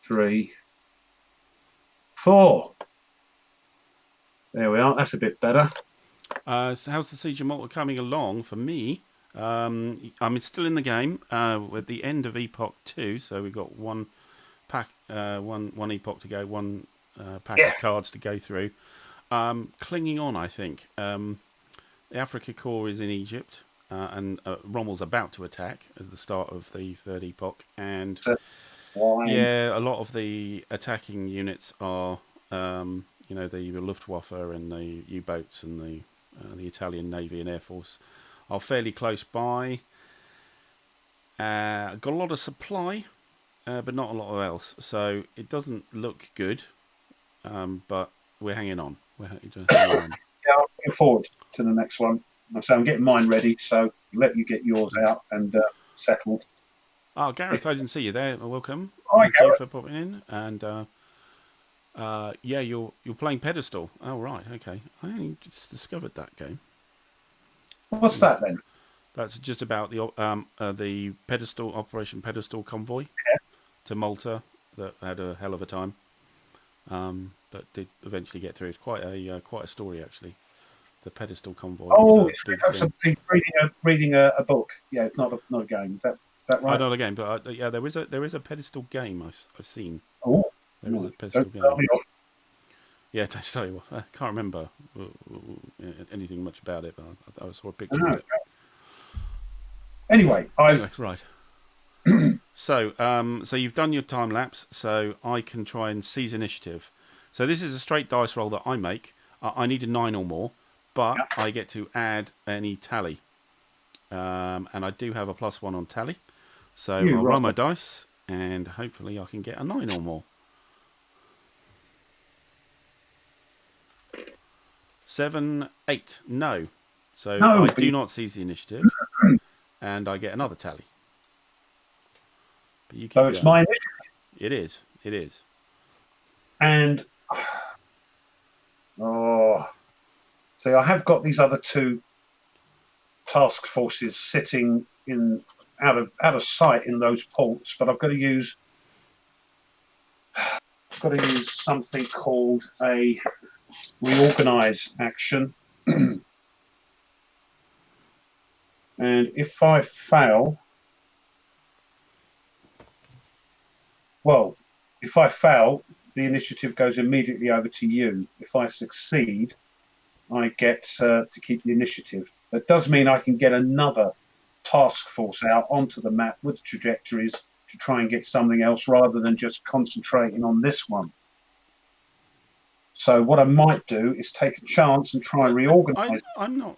3, 4. There we are. That's a bit better.
So how's the Siege of Malta coming along for me? I'm still in the game. We're at the end of Epoch 2, so we've got one pack, one epoch to go, one pack of cards to go through. Clinging on, I think. The Africa Corps is in Egypt, and Rommel's about to attack at the start of the 3rd epoch, and yeah, a lot of the attacking units are, the Luftwaffe and the U-boats and the Italian Navy and Air Force are fairly close by. Got a lot of supply, but not a lot else. So it doesn't look good, but we're hanging on. We're hanging on.
Yeah, I'm looking forward to the next one. So I'm getting mine ready, so let you get yours out and settled.
Oh, Gareth, I didn't see you there. Welcome.
Hi,
Thank you
Gareth.
for popping in. And yeah, you're playing Pedestal. Oh, right. Okay. I only just discovered that game.
What's that then?
That's just about the Pedestal Operation Pedestal convoy to Malta that had a hell of a time. That did eventually get through. It's quite a story actually. The Pedestal convoy.
Oh,
was a big thing.
he's reading a book. Yeah, it's not a game. Is that right?
Not a game, but yeah, there is a Pedestal game I've seen.
Oh,
There is a Pedestal
don't tell
game.
me off.
Yeah, don't tell you what. I can't remember anything much about it, but I saw a picture of it.
Anyway,
right. So you've done your time lapse, so I can try and seize initiative. So this is a straight dice roll that I make. I need a 9 or more, but I get to add any tally. And I do have a +1 on tally. So I'll roll my dice, and hopefully I can get a 9 or more. 7, 8. No. So I do not seize the initiative, and I get another tally. But you keep
it's my initiative.
It is. It is.
And see, I have got these other two task forces sitting in out of sight in those ports, but I've got to use something called a reorganize action. And if I fail, the initiative goes immediately over to you. If I succeed, I get to keep the initiative. That does mean I can get another task force out onto the map with trajectories to try and get something else rather than just concentrating on this one. So what I might do is take a chance and try and reorganize.
I'm not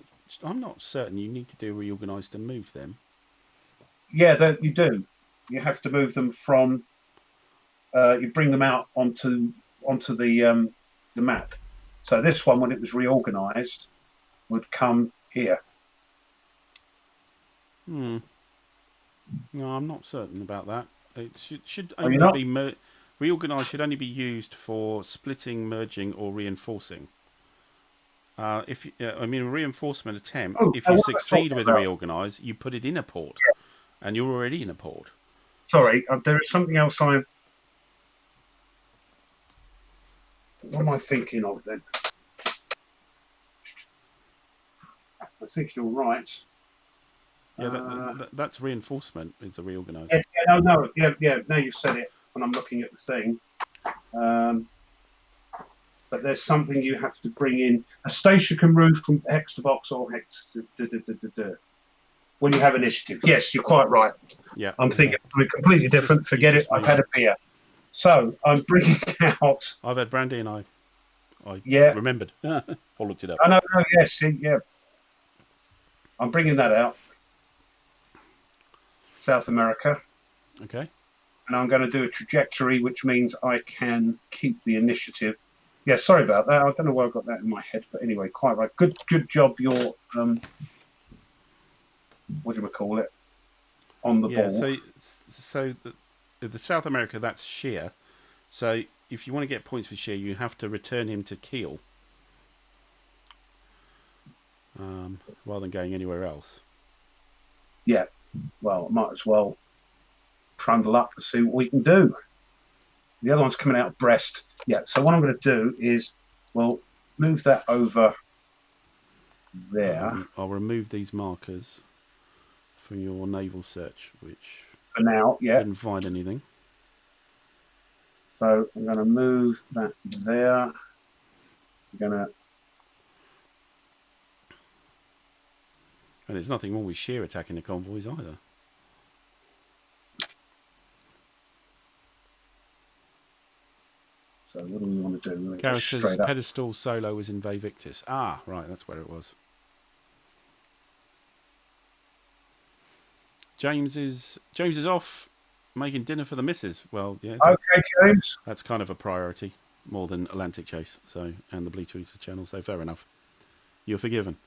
certain you need to do reorganize to move them.
Yeah, you do. You have to move them from. You bring them out onto the map. So this one, when it was reorganized, would come here.
No, I'm not certain about that. It should only be reorganize should only be used for splitting, merging, or reinforcing. A reinforcement attempt. If you succeed with a reorganize, you put it in a port, and you're already in a port.
Sorry, there is something else What am I thinking of then? I think you're right.
Yeah, that's reinforcement. It's a reorganize.
Yeah, no. Now you've said it when I'm looking at the thing. But there's something you have to bring in. A station can move from hex to box or hex to when you have initiative. Yes, you're quite right.
Yeah.
I'm thinking something completely different. Forget it. I've had a beer. So I'm bringing out.
I've had brandy and I remembered. I looked it up.
I know. Yes. Yeah. I'm bringing that out. South America.
Okay.
And I'm going to do a trajectory, which means I can keep the initiative. Yeah, sorry about that. I don't know why I got that in my head, but anyway, quite right. Good job. You're what do we call it? On the ball.
So the South America, that's sheer. So if you want to get points for sheer, you have to return him to keel, rather than going anywhere else.
Yeah. Well, might as well trundle up to see what we can do. The other one's coming out of Brest. Yeah, so what I'm going to do is, move that over there.
I'll remove these markers from your naval search, which
for now,
didn't find anything.
So I'm going to move that there. I'm going to.
And there's nothing wrong with sheer attacking the convoys either.
So what do we want to do?
Gareth says Pedestal solo was in Victus. Ah, right, that's where it was. James is off. making dinner for the missus. Well, yeah,
Okay, James.
that's kind of a priority more than Atlantic Chase. So, and the Playthru channel. So, fair enough. You're forgiven.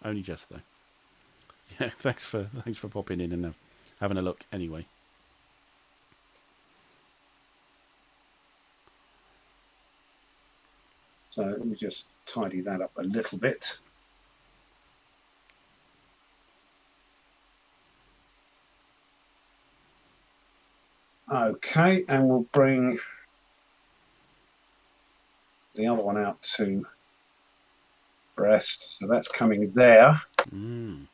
Only just though. Yeah, thanks for popping in and having a look. Anyway.
So let me just tidy that up a little bit. Okay, and we'll bring the other one out to Brest. So that's coming there.
Mm.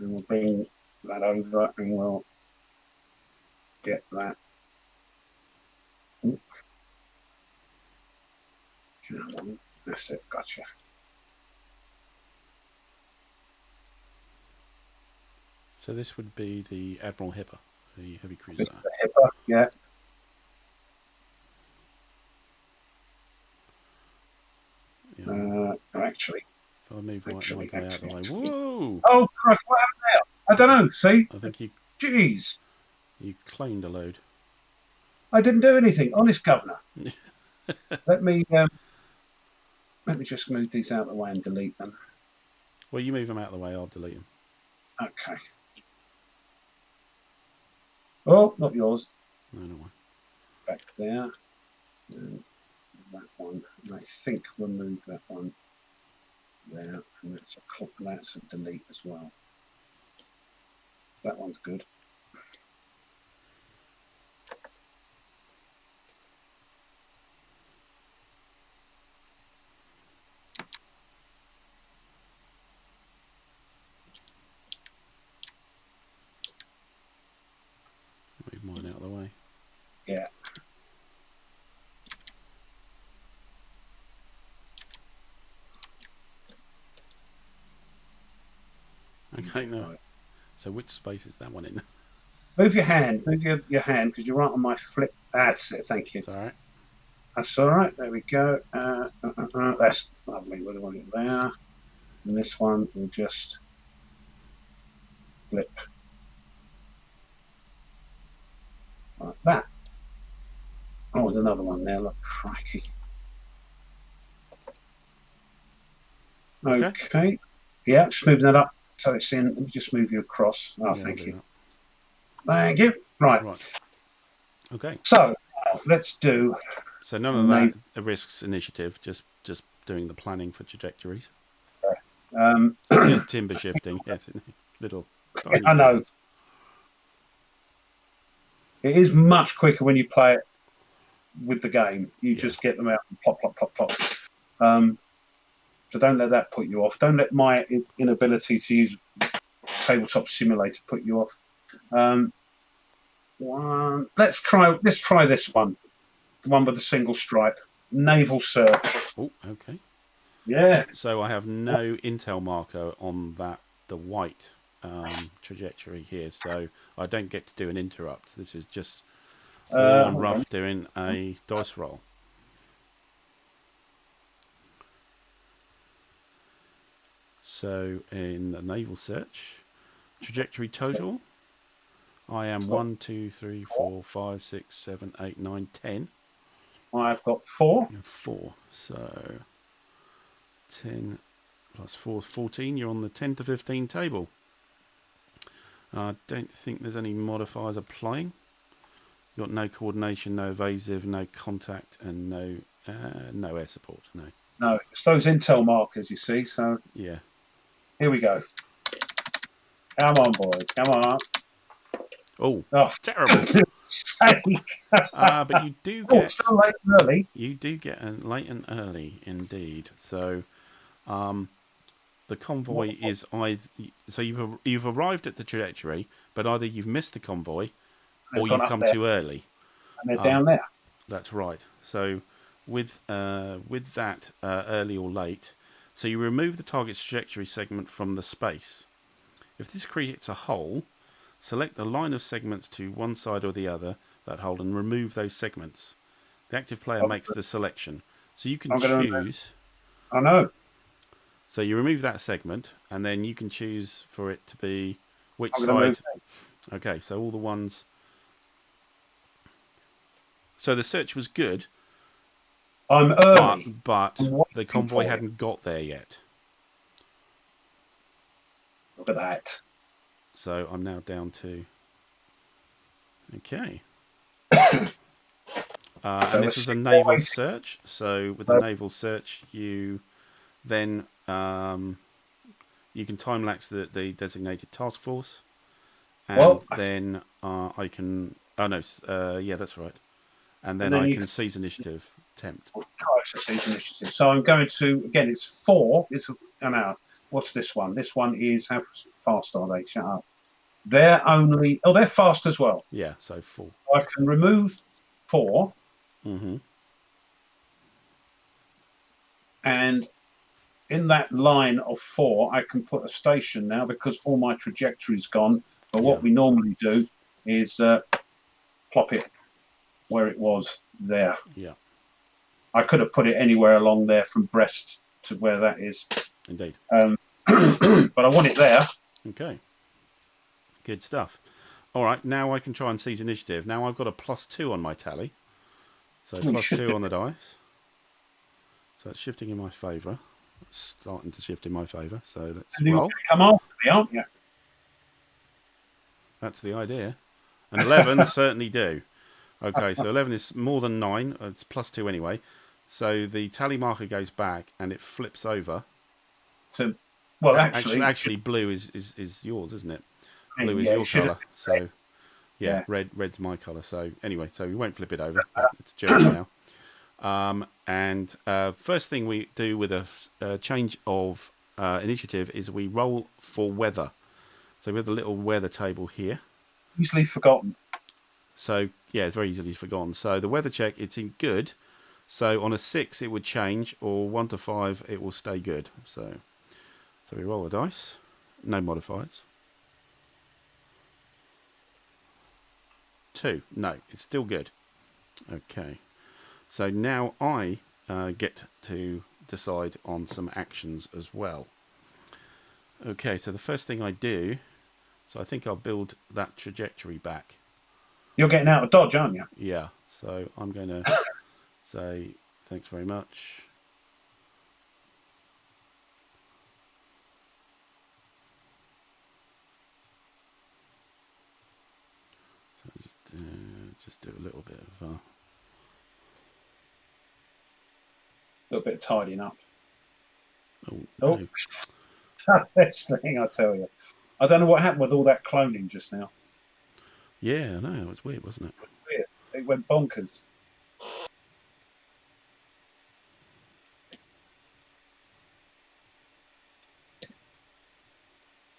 And we'll bring that over and we'll get that. That's it, gotcha.
So this would be the Admiral Hipper, the heavy cruiser.
This is the Hipper, yeah. Actually,
if I move my guy out of the way. Whoa!
Oh, Christ, what happened there? I don't know. See?
I think you.
Jeez.
You cloned a load.
I didn't do anything, honest governor. Let me just move these out of the way and delete them.
Well, you move them out of the way. I'll delete them.
Okay. Oh, not yours.
No.
Back there. And that one. And I think we'll move that one there. And that's a delete as well. That one's good.
Move mine out of the way.
Yeah.
Okay, no. So which space is that one in?
Move your hand. Move your hand because you're right on my flip. That's it. Thank you.
It's all right.
That's all right. There we go. That's lovely. What do I want it there? And this one will just flip like that. Oh, there's another one there. Look, crikey. Okay. Yeah, just moving that up so it's in. Let me just move you across. Oh, yeah, thank you. Thank you. Right.
Okay.
So let's do.
So none of that risks initiative. Just doing the planning for trajectories. Timber shifting. Yes, little. Tiny
I know.
details.
It is much quicker when you play it with the game. You just get them out and plop, plop, plop, plop. So don't let that put you off. Don't let my inability to use Tabletop Simulator put you off. Let's try this one. The one with the single stripe. Naval Search.
Oh, okay.
Yeah.
So I have no intel marker on the white trajectory here, so I don't get to do an interrupt. This is just Rough doing a dice roll. So in the naval search, trajectory total, I am 1, 2, 3, 4, 5, 6, 7, 8, 9, 10.
I've got 4.
4. So 10 plus 4 is 14. You're on the 10 to 15 table. I don't think there's any modifiers applying. You've got no coordination, no evasive, no contact, and no air support.
No, it's those intel markers, you see. So
yeah.
Here we go. Come on, boys. Come on.
Oh, terrible. But you do get
still late and early.
You do get late and early indeed. So the convoy is so you've arrived at the trajectory, but either you've missed the convoy or you've come too early.
And they're down there.
That's right. So with that early or late, so you remove the target's trajectory segment from the space. If this creates a hole, select the line of segments to one side or the other that hole and remove those segments. The active player makes the selection. So you can choose.
I know.
So you remove that segment, and then you can choose for it to be which side. Okay, so all the ones. So the search was good,
I'm early.
but
I'm
the
waiting
convoy
for you.
hadn't got there yet.
Look at that.
So I'm now down to. Okay. And
So
this
we're
was a
still
naval
waiting.
search. So with the naval search, you then you can time lapse the designated task force, and
Well,
then I can. Oh no, yeah, that's right. And
and
then
then
I
you
can seize initiative attempt.
can try to seize initiative. So I'm going to, again, it's 4. It's an hour. What's this one? This one is, how fast are they? Shut up. They're only, they're fast as well.
Yeah, so 4.
I can remove 4,
Mm-hmm.
and in that line of 4, I can put a station now because all my trajectory's gone. But
Yeah.
what we normally do is plop it where it was there.
Yeah.
I could have put it anywhere along there from Brest to where that is.
Indeed.
But I want it there.
Okay. Good stuff. All right, now I can try and seize initiative. Now I've got a +2 on my tally. So +2 on the dice. So it's shifting in my favour. It's starting to shift in my favour. So let's roll.
Come after me, aren't you?
That's the idea. And 11 certainly do. Okay, so 11 is more than 9. It's +2 anyway. So the tally marker goes back and it flips over.
So, well, actually,
blue is yours, isn't it? Blue is
yeah,
your colour. So yeah,
yeah.
red's my colour. So anyway, so we won't flip it over. But it's German now. And first thing we do with a change of initiative is we roll for weather. So we have the little weather table here.
Easily forgotten.
So yeah, it's very easily forgotten. So the weather check, it's in good. So on a 6 it would change, or 1 to 5 it will stay good. So we roll a dice, no modifiers. 2, no, it's still good. Okay, so now I get to decide on some actions as well. Okay, so the first thing I do, so I think I'll build that trajectory back.
You're getting out of dodge, aren't you?
Yeah, so I'm going to say thanks very much. So just do a little bit of
a little bit of tidying up.
No.
That's the thing, I tell you. I don't know what happened with all that cloning just now.
Yeah, I know. It was weird, wasn't it?
It was weird. It went bonkers.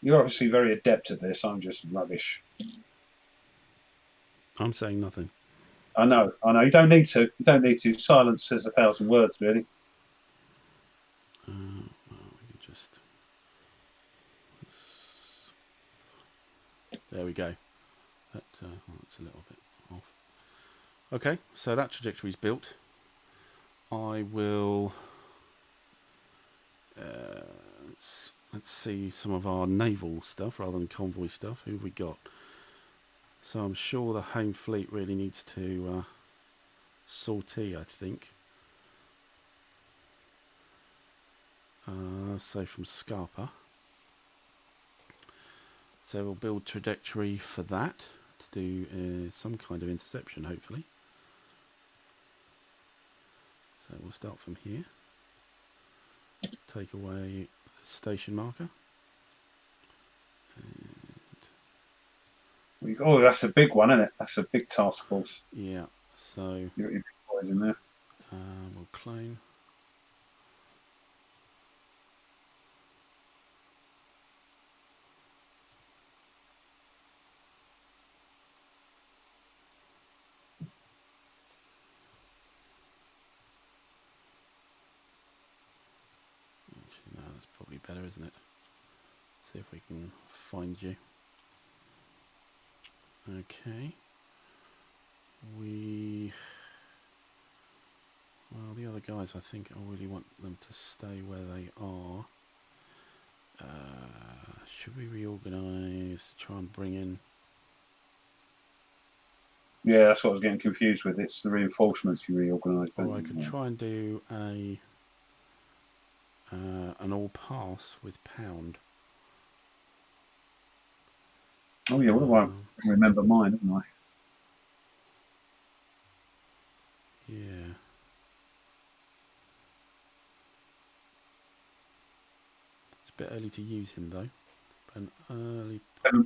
You're obviously very adept at this. I'm just rubbish.
I'm saying nothing.
I know. You don't need to. You don't need to. Silence says 1,000 words, really.
Well, we can just. There we go. That's a little bit off. Okay, so that trajectory is built. I will. Let's see some of our naval stuff rather than convoy stuff. Who have we got? So I'm sure the home fleet really needs to sortie, I think. So from Scarpa. So we'll build trajectory for that to do some kind of interception, hopefully. So we'll start from here. Take away the station marker.
Oh, that's a big one, isn't it? That's a big task force.
Yeah, so
you got your big boys in there.
We'll clone. Actually, no, that's probably better, isn't it? See if we can find you. Okay. Well, the other guys, I think I really want them to stay where they are. Should we reorganise to try and bring in
Yeah, that's what I was getting confused with. It's the reinforcements you reorganise.
Or I could try and do a an all pass with pound.
Oh yeah, what do I remember mine, haven't I?
Yeah. It's a bit early to use him though. An early.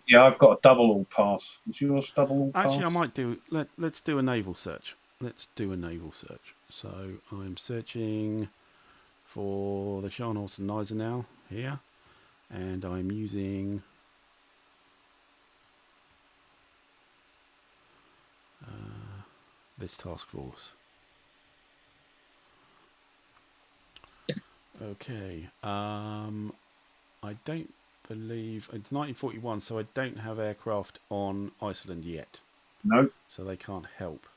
Yeah, I've got a double all pass. Is yours double all pass?
Actually, I might do. Let's do a naval search. Let's do a naval search. So I'm searching for the Scharnhorst and Gneisenau here, and I'm using this task force. Okay. I don't believe it's 1941, so I don't have aircraft on Iceland yet.
No.
So they can't help.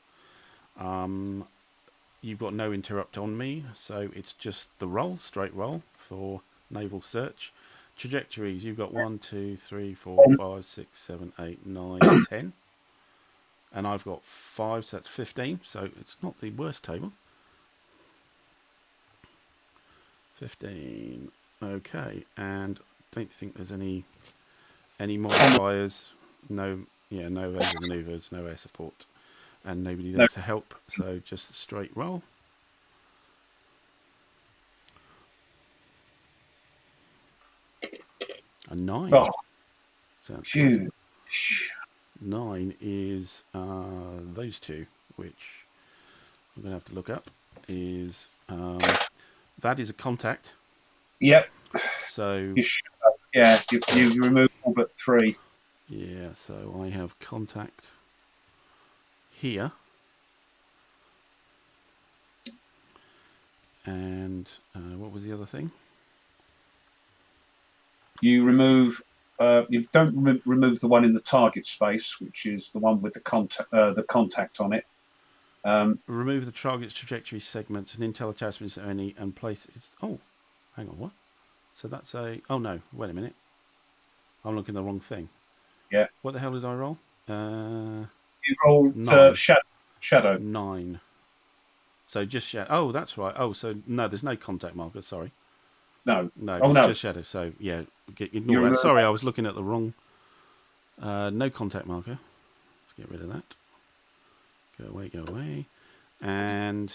You've got no interrupt on me, so it's just the roll, straight roll for naval search. Trajectories, you've got 1, 2, 3, 4, 5, 6, 7, 8, 9, 10. And I've got 5, so that's 15. So it's not the worst table. 15. Okay, and don't think there's any modifiers. No, yeah, no laser maneuvers, no air support, and nobody there to help. So just a straight roll. A 9.
Oh,
sounds
phew.
good. 9 is those two, which I'm going to have to look up. Is that is a contact?
Yep.
So
yeah, you remove all but 3.
Yeah, so I have contact here, and what was the other thing?
You remove. You don't remove the one in the target space, which is the one with the contact on it.
Remove the target's trajectory segments and intel attachments only, and place it. Oh, hang on, what? So that's a. Oh no, wait a minute. I'm looking at the wrong thing.
Yeah.
What the hell did I roll?
You rolled
9.
Shadow.
9. So just shadow. Oh, that's right. Oh, so no, there's no contact marker. Sorry.
No.
No,
oh,
it's
no.
just shadow. So yeah, ignore that. Sorry, I was looking at the wrong. No contact marker. Let's get rid of that. Go away, go away. And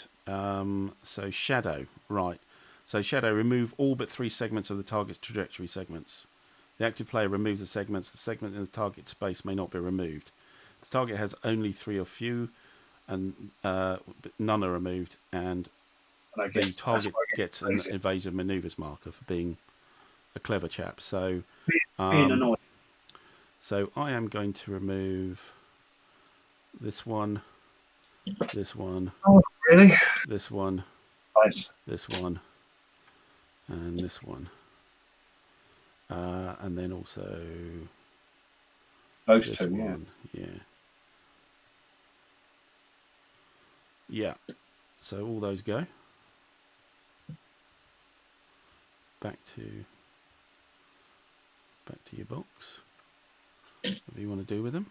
so shadow, right. So shadow, remove all but 3 segments of the target's trajectory segments. The active player removes the segments. The segment in the target space may not be removed. The target has only 3 or few, and none are removed, and the target gets an evasive manoeuvres marker for being a clever chap. So,
being annoying.
So I am going to remove this one, this one,
really?
This one,
nice.
This one, and this one. And then also
those
this
2,
one. Yeah. Yeah. So all those go. Back to your box. Whatever you want to do with them.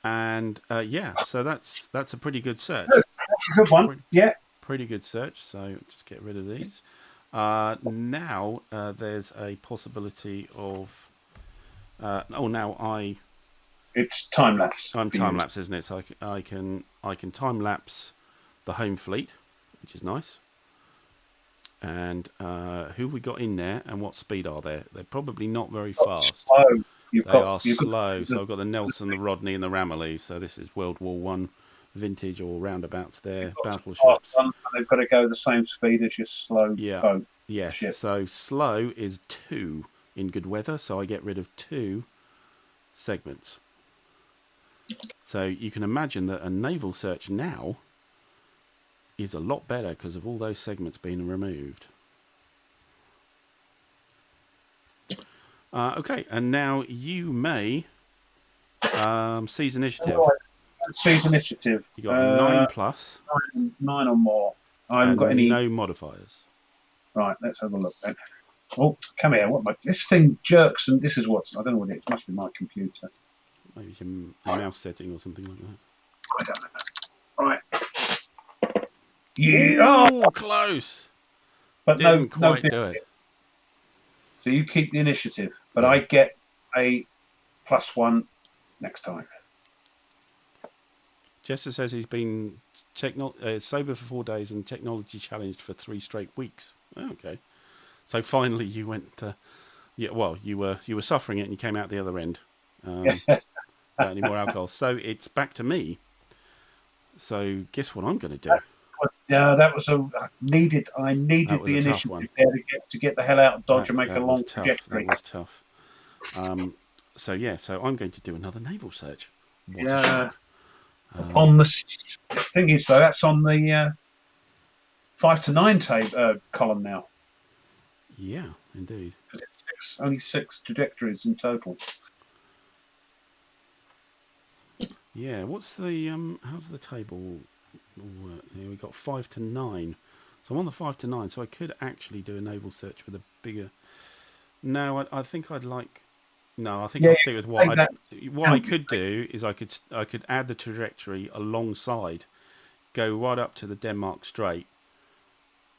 And yeah, so that's a pretty good search.
That's a good one.
Pretty good search. So just get rid of these. Now there's a possibility of.
It's time lapse.
I'm time lapse, isn't it? So I can time lapse the home fleet, which is nice. And who have we got in there, and what speed are they? They're probably not very fast.
Slow.
They are slow. So I've got the Nelson, the Rodney, and the Ramillies. So this is World War One vintage or roundabouts. They're battleships.
They've got to go the same speed as your slow boat.
Yes.
Ship.
So slow is 2 in good weather. So I get rid of 2 segments. So you can imagine that a naval search now is a lot better because of all those segments being removed. Okay, and now you may seize initiative.
Seize initiative.
You got a 9 plus.
9 or more. I haven't got any.
No modifiers.
Right, let's have a look then. Oh, come here. This thing jerks, and this is I don't know what it is. It must be my computer.
Maybe your mouse setting or something like that.
I don't know. Right. Yeah.
Ooh, close.
But
Didn't
no.
quite do it.
So you keep the initiative, but
Yeah.
I get a +1 next time.
Jester says he's been sober for 4 days and technology challenged for 3 straight weeks. Oh, okay. So finally you went... well, you were suffering it and you came out the other end without any more alcohol. So it's back to me. So guess what I'm going to do?
Yeah, that was I needed the initiative there to get the hell out of Dodge and make a long trajectory.
That was tough. So I'm going to do another naval search. What a shock.
On the thing is though, that's on the 5 to 9 column now.
Yeah, indeed.
It's only 6 trajectories in total.
Yeah, what's the how's the table work? Here we got 5 to 9. So I'm on the 5 to 9. So I could actually do a naval search with a bigger. No, I think I'd like. No, I think I'll stick with what I could do is I could add the trajectory alongside, go right up to the Denmark Strait,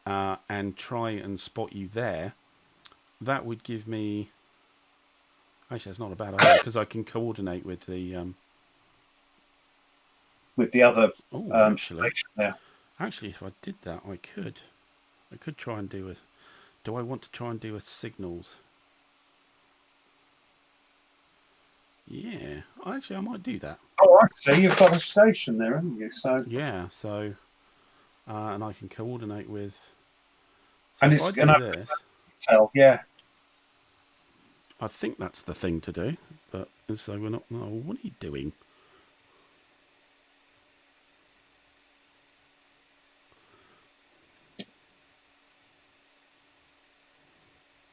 and try and spot you there. That would give me. Actually, that's not a bad idea because I can coordinate with the.
With the other.
Actually, if I did that, I could try and do a. Do I want to try and do a signals? Yeah, actually, I might do that.
Oh, actually, you've got a station there, haven't you? So
yeah, so and I can coordinate with.
So and if it's going to this. Yeah.
I think that's the thing to do, but so we're not. No, what are you doing?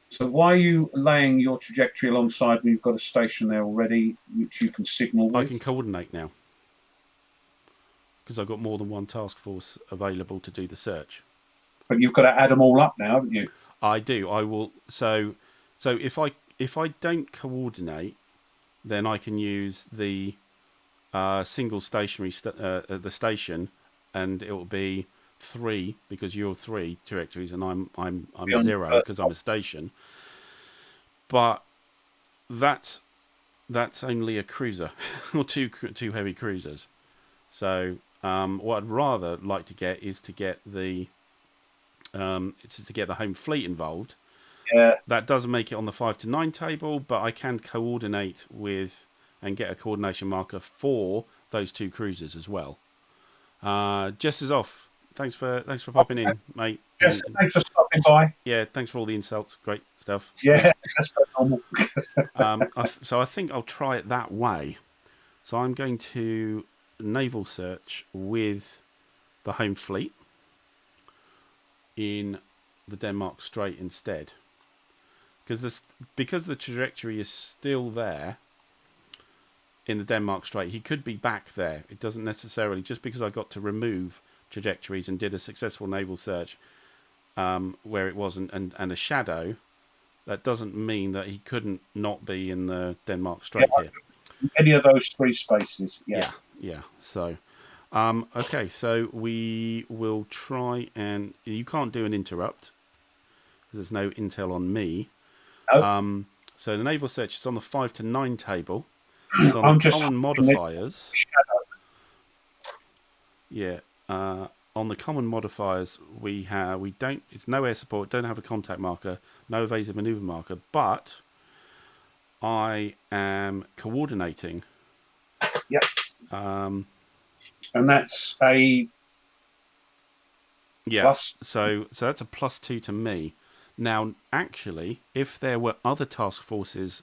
So why are you laying your trajectory alongside when you've got a station there already, which you can signal with?
I can coordinate now because I've got more than one task force available to do the search.
But you've got to add them all up now, haven't you?
I do. I will. So if I don't coordinate, then I can use the single stationary the station, and it will be 3 because you're 3 trajectories and I'm 0 because I'm a station. But that's only a cruiser or two heavy cruisers. So what I'd rather like to get is to get the home fleet involved.
Yeah.
That doesn't make it on the 5 to 9 table, but I can coordinate with and get a coordination marker for those 2 cruisers as well. Jess is off. Thanks for popping in, mate.
Yes, thanks for stopping by.
Yeah, thanks for all the insults. Great stuff.
Yeah, that's very
normal. So I think I'll try it that way. So I'm going to naval search with the home fleet in the Denmark Strait instead. Because the trajectory is still there in the Denmark Strait, he could be back there. It doesn't necessarily, just because I got to remove trajectories and did a successful naval search where it wasn't, and a shadow, that doesn't mean that he couldn't not be in the Denmark Strait here.
Any of those 3 spaces, yeah.
So, okay, so we will try and... You can't do an interrupt, because there's no intel on me.
Oh.
So the naval search is on the 5 to 9 table. It's on the common modifiers. Yeah. On the common modifiers, it's no air support, don't have a contact marker, no evasive maneuver marker, but I am coordinating.
Yep. And that's a plus.
So that's a +2 to me. Now, actually, if there were other task forces,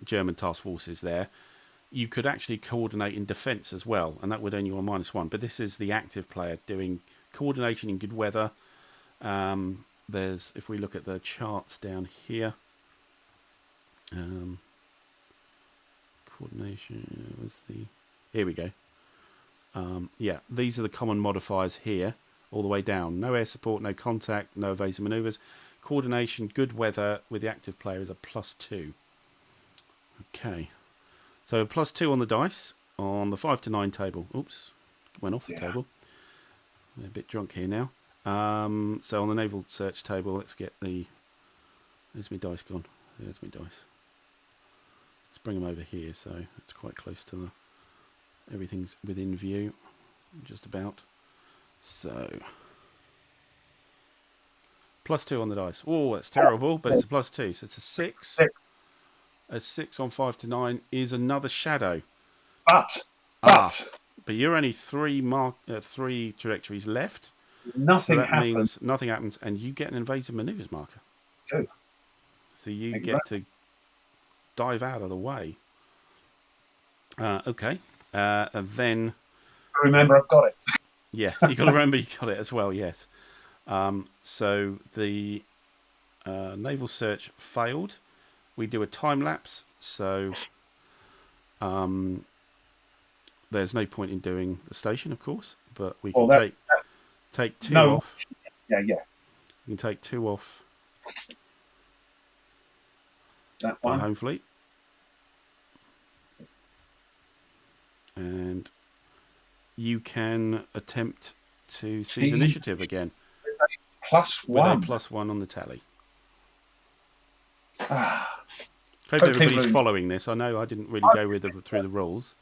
German task forces there, you could actually coordinate in defence as well, and that would earn you a -1. But this is the active player doing coordination in good weather. If we look at the charts down here, coordination. Here we go. These are the common modifiers here, all the way down. No air support, no contact, no evasive manoeuvres. Coordination, good weather with the active player is a +2. Okay. So a +2 on the dice. on the 5 to 9 table. Oops, went off the
Yeah.
table. I'm a bit drunk here now. So on the naval search table, let's get the... There's my dice gone. There's my dice. Let's bring them over here, so it's quite close to the... Everything's within view, just about. So... +2 on the dice. Oh, that's terrible, but it's a +2, so it's a 6. A 6 on 5 to 9 is another shadow.
But
you're only 3 trajectories left.
Nothing
so that
happens.
means nothing happens, and you get an invasive maneuvers marker.
True.
So you get to dive out of the way. Okay. And then...
Remember, I've got it.
Yeah, you got to remember you got it as well, yes. So the naval search failed. We do a time lapse, so there's no point in doing the station, of course, but we can take 2 off.
Yeah.
You can take 2 off
That
the
one.
home fleet. And you can attempt to seize initiative again.
+1.
With a +1 on the tally.
Ah,
Hope everybody's following this. I know I didn't really go through the rules.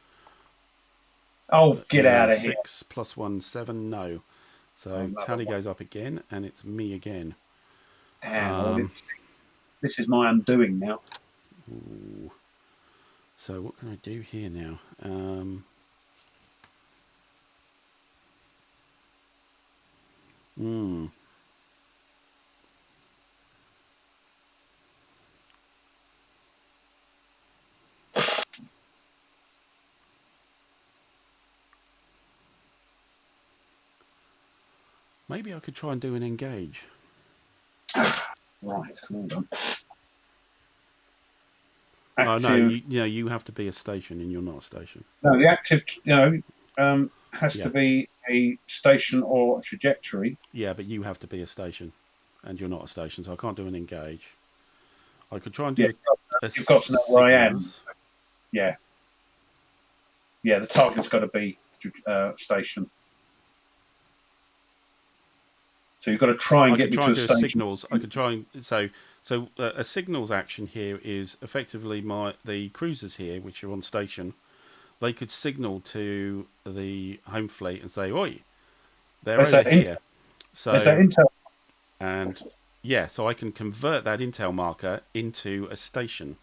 oh, get out of here.
6 + 1, 7, no. So tally goes up again, and it's me again.
Damn. This is my undoing now.
Ooh. So what can I do here now? Maybe I could try and do an engage.
Right, hold on.
Oh no, you have to be a station, and you're not a station.
No, the active, has to be a station or a trajectory.
Yeah, but you have to be a station, and you're not a station, so I can't do an engage. I could try and do
you've got to know where I am. Yeah. Yeah, the target's got to be station. So you've got to try and get me to a station.
Signals. I could try and so a signals action here is effectively the cruisers here, which are on station. They could signal to the home fleet and say, "Oi, they're over here." So
there's that intel.
And yeah, so I can convert that intel marker into a station.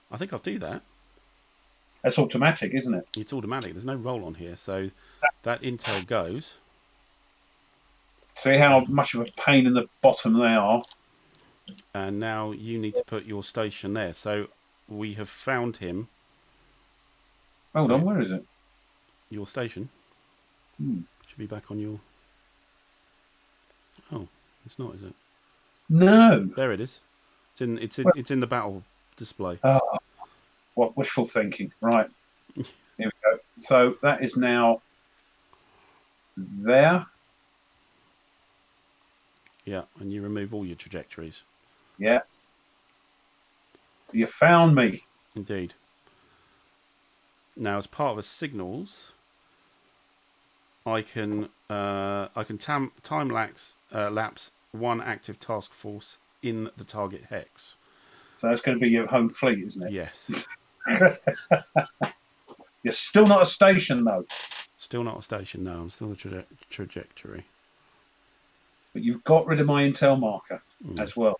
I think I'll do that.
That's automatic, isn't it?
It's automatic. There's no roll on here, so that intel goes.
See how much of a pain in the bottom they are.
And now you need to put your station there. So we have found him.
Hold on, where is it?
Your station. Should be back on your... Oh, it's not, is it?
No.
There it is. It's in the battle display.
Oh, what wishful thinking. Right. Here we go. So that is now there.
Yeah, and you remove all your trajectories.
Yeah. You found me.
Indeed. Now, as part of the signals, I can time lapse one active task force in the target hex.
So that's going to be your home fleet, isn't it?
Yes.
You're still not a station, though.
Still not a station, no. I'm still a trajectory.
But you've got rid of my intel marker as well.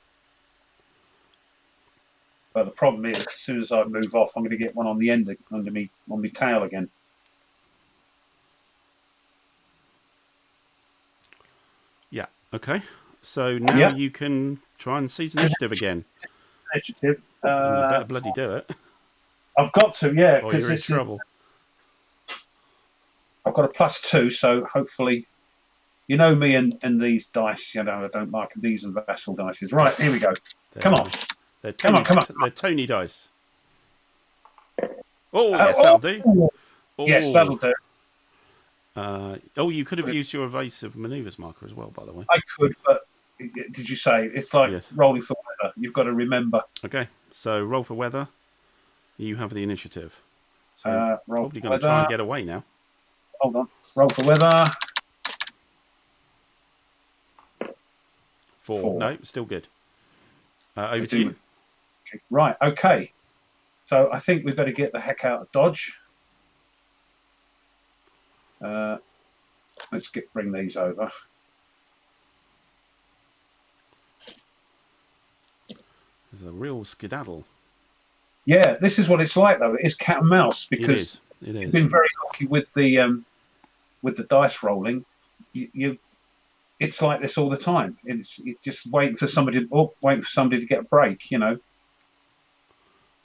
But the problem is, as soon as I move off, I'm going to get one on the end, on my tail again.
Yeah. Okay. So now you can try and seize initiative again.
Initiative.
You better bloody do it.
I've got to, yeah.
Or you're in trouble.
I've got a +2, so hopefully, you know me and these dice. I don't like these and vessel dice. Right, here we go. Come on. Come on.
They're Tony dice. Oh, yes, that'll do. Oh.
Yes, that'll do.
You could have used your evasive maneuvers marker as well, by the way.
I could, but did you say it's like rolling for weather? You've got to remember.
Okay, so roll for weather. You have the initiative. So
roll
probably
for
going to try and
weather.
get away now.
Hold on. Roll for weather.
4. No, still good. Over to you.
Right, okay. So I think we better get the heck out of Dodge. Let's bring these over.
There's a real skedaddle.
Yeah, this is what it's like, though. It is cat and mouse because
it is.
You've been very lucky with the dice rolling. It's like this all the time. It's just waiting for somebody to get a break. You know.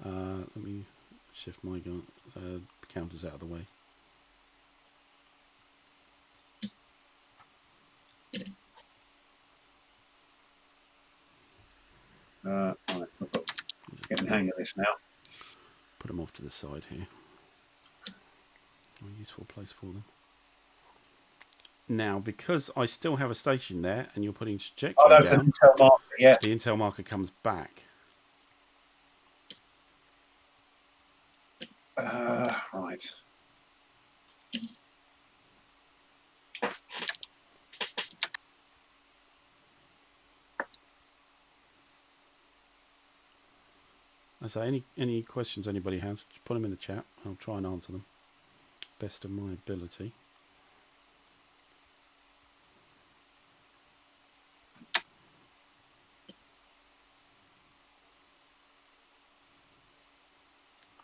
Let me shift my counters out of the way.
Right, getting the hang of this now.
Put them off to the side here. A useful place for them. Now, because I still have a station there, and you're putting trajectory down,
the intel marker, yeah.
The intel marker comes back.
Right.
So any questions anybody has, just put them in the chat. I'll try and answer them best of my ability.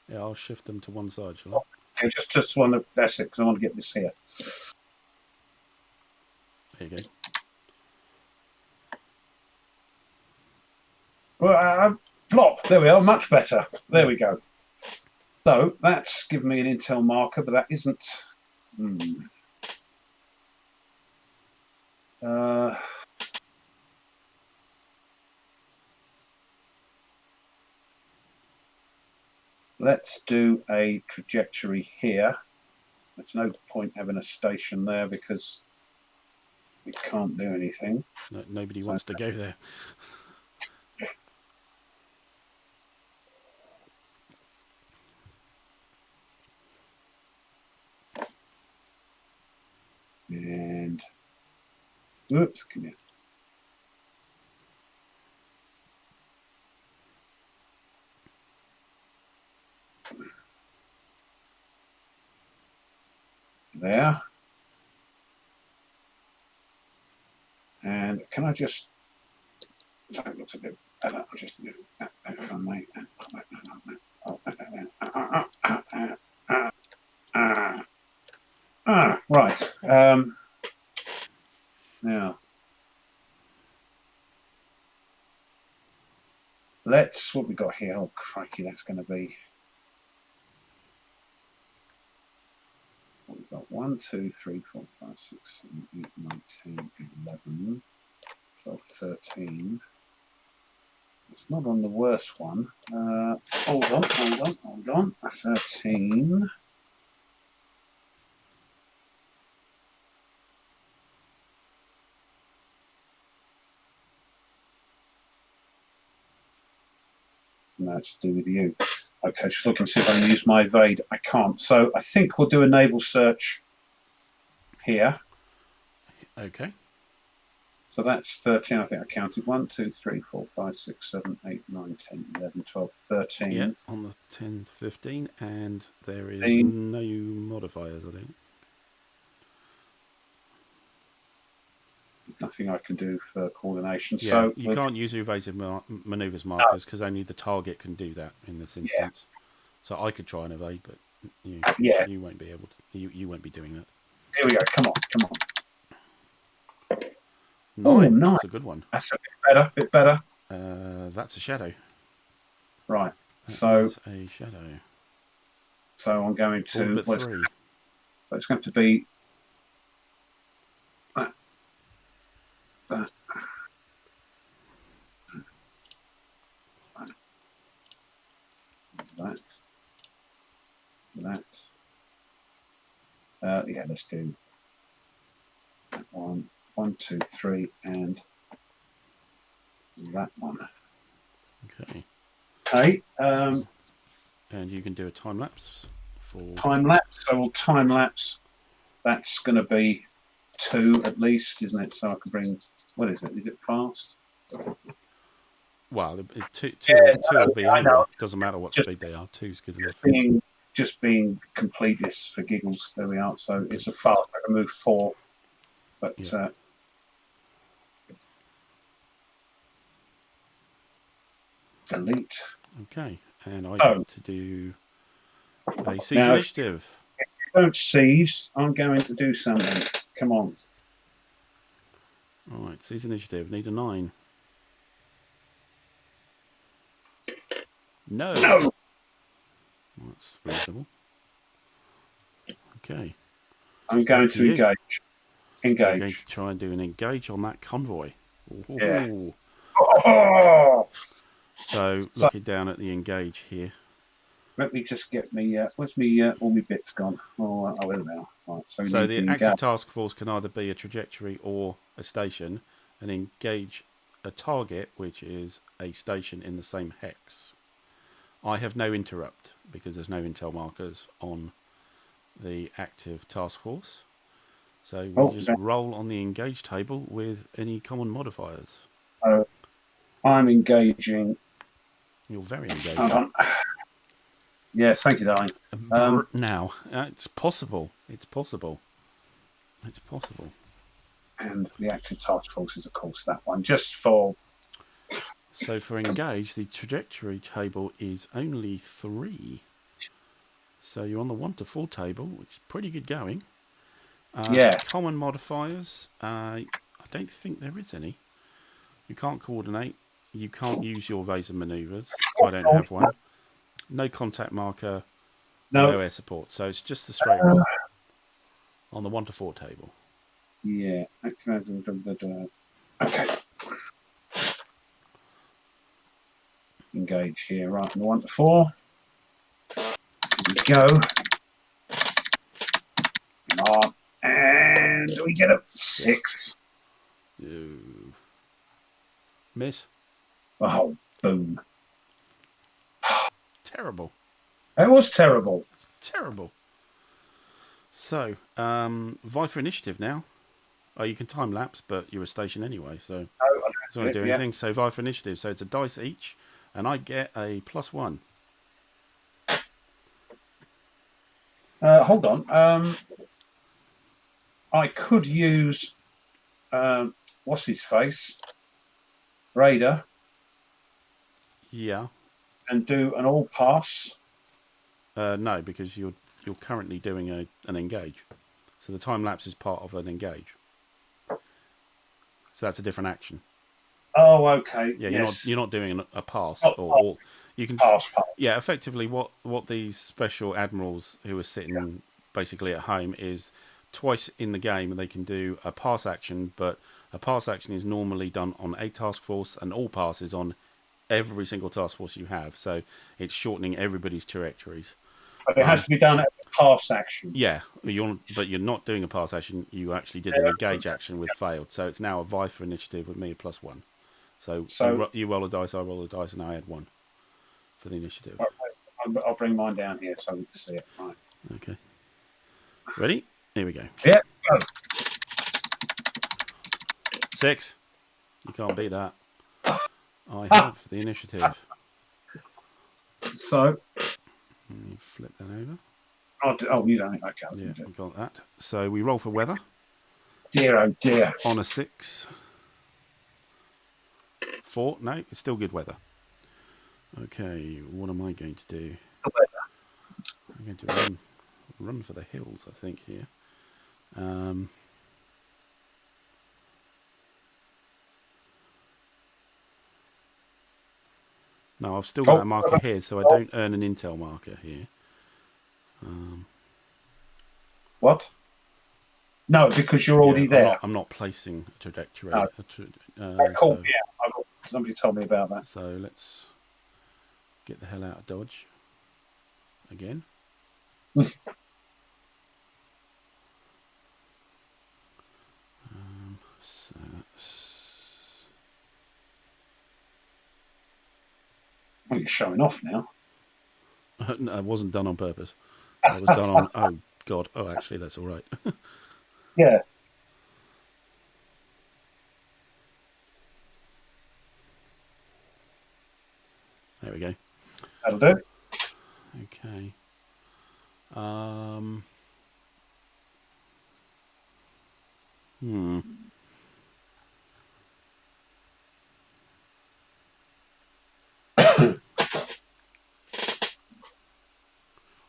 Yeah, I'll shift them to one side, shall I?
Okay, just one of that's it because I want to get this here.
There you go.
Well, plop. There we are. Much better. There we go. So that's given me an intel marker, but that isn't. Let's do a trajectory here. There's no point having a station there because we can't do anything.
No, nobody wants to go there.
And oops, come here. There. And can I just that looks a bit better. I'll just do that if I may. Right. Now let's what we got here. Oh crikey, that's going to be. We've got 1, 2, 3, 4, 5, 6, 7, 8, 9, 10, 11, 12, 13. It's not on the worst one. Hold on. 13. No, it's to do with you. Okay, just looking to see if I can use my evade. I can't. So I think we'll do a naval search here.
Okay.
So that's 13. I think I counted 1, 2, 3, 4, 5, 6, 7, 8, 9, 10, 11, 12, 13.
Yeah, on the 10 to 15, and there is no modifiers, I think.
Nothing I can do for coordination.
Yeah,
so
you can't use your evasive maneuvers markers because only the target can do that in this instance. Yeah. So I could try and evade, but you won't be able to. You won't be doing that.
Here we go. Come on.
9.
Oh, 9.
That's a good one.
That's a bit better.
That's a shadow.
Right.
That is a shadow.
So I'm going to.
So
it's going to be. That. Yeah, let's do that one. 1, 2, 3, and that one.
Okay.
Okay.
And you can do a time lapse 4.
time lapse. So we'll time lapse. That's going to be 2 at least, isn't it? So I can bring. What is it? Is it fast?
Well, two
Yeah,
will be
I
anyway.
know.
Doesn't matter what
Just-
speed they are. 2's good enough.
Just being completists for giggles. There we are. So it's a
Completist.
fast. I can move 4, but
Yeah.
delete.
Okay, and I
Oh.
get to do a seize
Now,
initiative.
Don't seize. I'm going to do something. Come on.
All right, seize initiative. Need a 9. No.
No.
Well, that's reasonable. Okay.
I'm going
Back to
to
you.
engage.
You're going
Engage.
to try and do an engage on that convoy. Ooh.
Yeah. Oh!
So, looking down at the engage here.
Let me just get me. Where's me? All my bits gone. Oh, there they are. Right. So,
So
you
the
can
active
engage.
task force can either be a trajectory or a station, and engage a target, which is a station in the same hex. I have no interrupt because there's no intel markers on the active task force. So we just roll on the engage table with any common modifiers.
I'm engaging.
You're very engaging.
Yeah, thank you, darling.
Now, it's possible. It's possible. It's possible.
And the active task force is, of course, that one. Just for.
So for engage, the trajectory table is only 3. So you're on the 1 to 4 table, which is pretty good going.
Yeah.
Common modifiers, I don't think there is any. You can't coordinate. You can't use your evasive manoeuvres. I don't have one. No contact marker. No air support. So it's just the straight roll on the 1 to 4 table.
Yeah. Okay. Engage here, right, on the 1 to 4. Here we go. Come on. And we get a 6.
Ooh. Miss.
Oh, boom.
Terrible.
That was terrible.
It's terrible. So, vie for initiative now. Oh, you can time lapse, but you're a station anyway, so
No, I
don't want to do anything. So vie for initiative. So it's a dice each, and I get a +1.
Hold on. I could use what's his face, Raider,
Yeah.
and do an all pass.
No, because you're currently doing an engage. So the time lapse is part of an engage. So that's a different action.
Oh, okay.
Yeah,
yes.
you're not doing a pass
or
you can
pass.
Yeah, effectively what these special admirals who are sitting basically at home is twice in the game they can do a pass action, but a pass action is normally done on a task force and all passes on every single task force you have. So it's shortening everybody's trajectories.
But it has to be done at a pass action.
Yeah, but you're not doing a pass action. You actually did an engage action with failed. So it's now a vie for initiative with me a +1. So you roll a dice, I roll a dice, and I add 1 for the initiative.
I'll bring mine down here so we can see it. Right.
Okay. Ready? Here we go.
Yeah. Go.
6. You can't beat that. I have the initiative.
So.
Let me flip that over.
Oh, you don't. Okay.
Yeah, we got that. So we roll for weather.
Dear, oh dear.
On a 6. 4. No, it's still good weather. Okay, what am I going to do?
The weather.
I'm going to run for the hills, I think, here. No, I've still got a marker here, so I don't earn an intel marker here.
What? No, because you're already there.
I'm not placing a trajectory.
No.
So,
Somebody told me about that.
So let's get the hell out of Dodge again. So
well, you're showing off now.
no, it wasn't done on purpose. That was done on. Oh God. Oh, actually, that's all right.
Yeah.
There we go.
That'll do.
Okay. Hmm.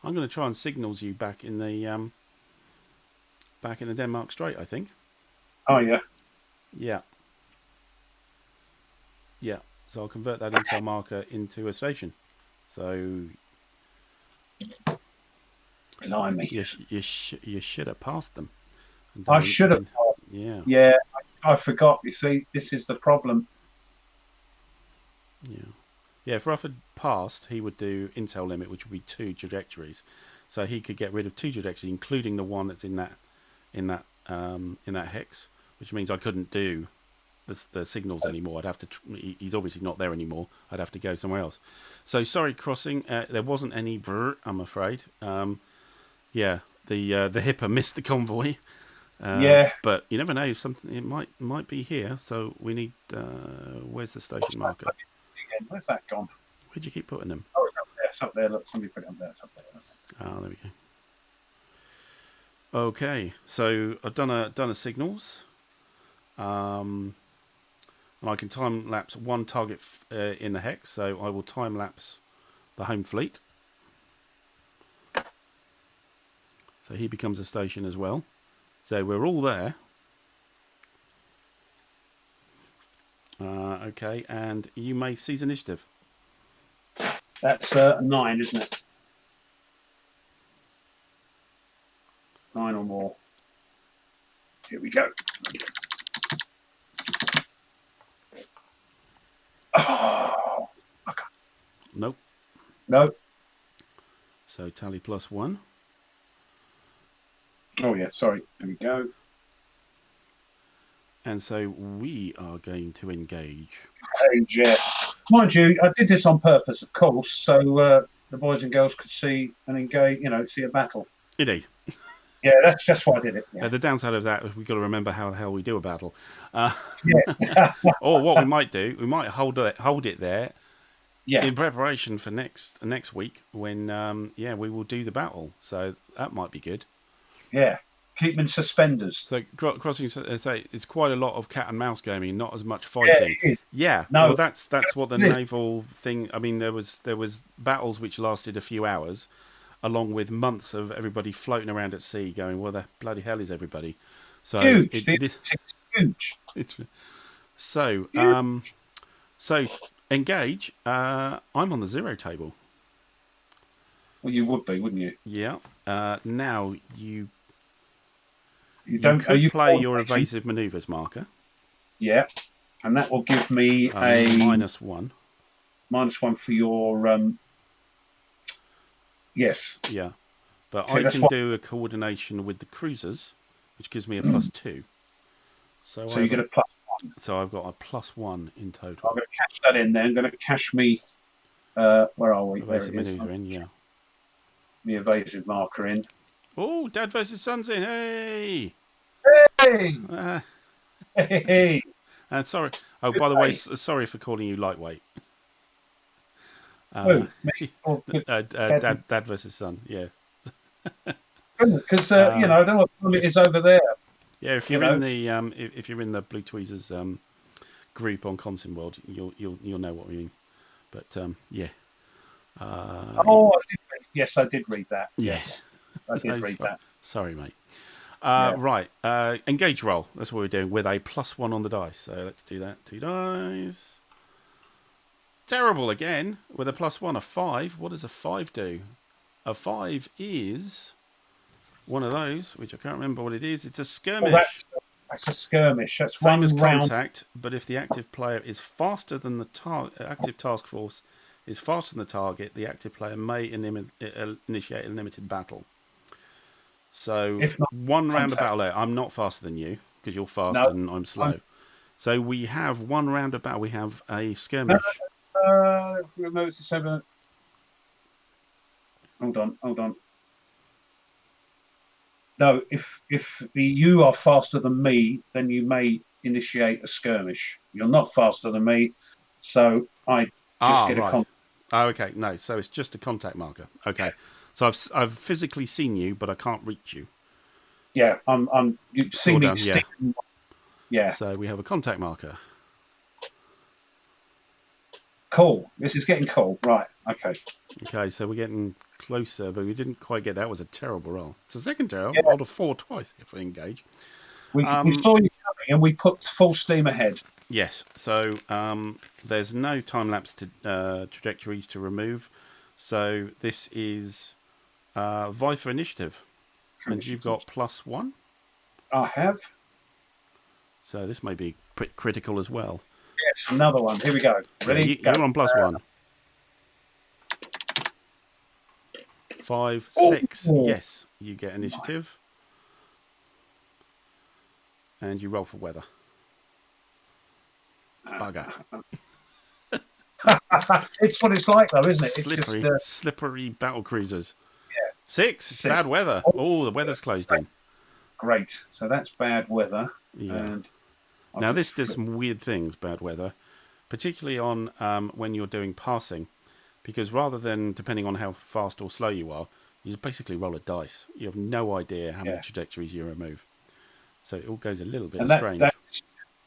I'm going to try and signals you back in the Denmark Strait. I think.
Oh yeah.
Yeah. Yeah. So I'll convert that intel marker into a station. So
Blimey.
you should have passed them.
I should have passed.
Yeah.
Yeah, I forgot. You see, this is the problem.
Yeah. Yeah, if Ruff had passed, he would do intel limit, which would be 2 trajectories. So he could get rid of 2 trajectories, including the one that's in that hex, which means I couldn't do the signals anymore. I'd have to. He's obviously not there anymore. I'd have to go somewhere else. So sorry, crossing. There wasn't any. I'm afraid. Yeah, the Hipper missed the convoy.
Yeah.
But you never know. Something it might be here. So we need. Where's the station marker?
Where's that gone?
Where'd you keep putting them?
Oh, it's up there. It's up there. Look, somebody put it up there. It's up there.
Oh, there we go. Okay, so I've done a signals, and I can time lapse one target in the hex. So I will time lapse the home fleet. So he becomes a station as well. So we're all there. Okay, and you may seize initiative.
That's 9, isn't it? 9 or more. Here we go. Oh, okay.
Nope.
No.
So tally +1.
Oh yeah, sorry. There we go.
And so we are going to engage.
Yeah. Mind you, I did this on purpose, of course, so the boys and girls could see and engage, see a battle.
Indeed.
Yeah, that's just why I did it. Yeah.
The downside of that is we've got to remember how the hell we do a battle.
Yeah.
Or what we might do, we might hold it there.
Yeah.
In preparation for next week when we will do the battle. So that might be good.
Yeah. Keep them in suspenders.
So crossing, say it's quite a lot of cat and mouse gaming, not as much fighting. Yeah.
No.
Well, that's what the naval thing. I mean, there was battles which lasted a few hours, along with months of everybody floating around at sea, going, "Well, the bloody hell is everybody?" So
huge.
It is
huge.
So so engage. I'm on the 0 table.
Well, you would be, wouldn't you?
Yeah. Now you
don't
could play your evasive manoeuvres marker.
Yeah, and that will give me a
-1.
-1 for your yes.
Yeah, but I can do a coordination with the cruisers, which gives me a +2. So
you get a +1.
So I've got a +1 in total.
I'm going to cash that in there. I'm going to cash me. Where are we?
Evasive manoeuvre in, yeah.
The evasive marker in.
Oh, Dad versus Son's in. Hey!
Hey! Hey!
And sorry. Oh, by the way, sorry for calling you lightweight.
Dad
versus Son, yeah.
Because I don't know what it is over there.
Yeah, if you're in the if you're in the Blue Tweezers group on Consim World, you'll know what we mean. But yeah.
Yes, I did read that.
Yeah.
Yes, I did read that.
Sorry, mate. Right, engage roll. That's what we're doing with a +1 on the dice. So let's do that. 2 dice. Terrible again with a +1, a 5. What does a 5 do? A 5 is one of those, which I can't remember what it is. It's a skirmish.
Well, that's a skirmish. That's
same
one
as
round.
contact, but if the active player is faster than the active task force is faster than the target, the active player may initiate a limited battle. So one round of battle. I'm not faster than you because you're fast and I'm slow. So we have one round of battle. We have a skirmish.
Hold on. No, if you are faster than me, then you may initiate a skirmish. You're not faster than me, so I just get a
Right.
con.
Oh, okay. No, so it's just a contact marker. Okay. So I've physically seen you, but I can't reach you.
Yeah, I'm. You see
Draw
me
down. Yeah.
stick. Yeah,
So we have a contact marker.
cool. This is getting cool. Right. Okay.
Okay, so we're getting closer, but we didn't quite get that. That was a terrible roll. It's a second terrible.
Yeah,
Rolled a 4 twice if we engage.
we saw you coming, and we put full steam ahead.
Yes. So there's no time lapse to trajectories to remove. So this is vie for initiative, and you've got +1.
I have.
So this may be critical as well.
Yes, another one. Here we go. Ready?
Yeah, you're on +1. 5, 6. Yes, you get initiative. And you roll for weather. Bugger.
It's what it's like, though, isn't it?
Slippery,
It's just
slippery battle cruisers.
yeah.
6. It's bad weather. Oh, the weather's closed in.
Great. So that's bad weather.
Yeah.
And
now this does some weird things, bad weather, particularly on when you're doing passing, because rather than depending on how fast or slow you are, you just basically roll a dice. You have no idea how many trajectories you remove. So it all goes a little bit strange.
That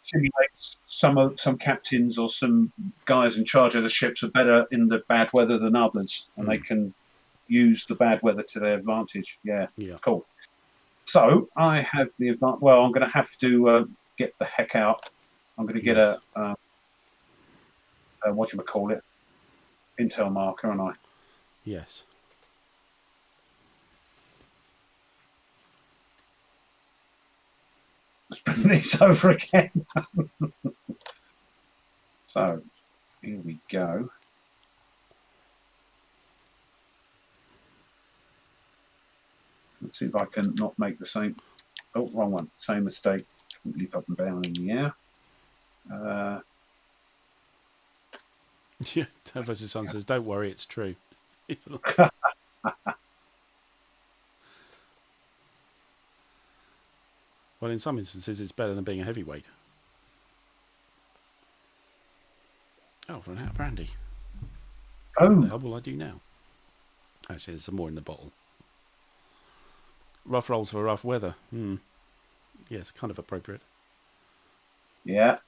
simulates some captains or some guys in charge of the ships are better in the bad weather than others, and they can use the bad weather to their advantage. Yeah. Cool. So I have the advantage. Well, I'm going to have to get the heck out. I'm going to get a whatchamacallit, intel marker, aren't I?
Yes.
Let's bring these over again. So here we go. Let's see if I can not make the same. Oh, wrong one. Same mistake. Leap up and down in the air.
Yeah, Tavos' son says, "Don't worry, it's true." Well, in some instances, it's better than being a heavyweight. Oh, run out of brandy.
Oh.
What the hell will I do now? Actually, there's some more in the bottle. Rough rolls for rough weather. Yes, kind of appropriate.
Yeah.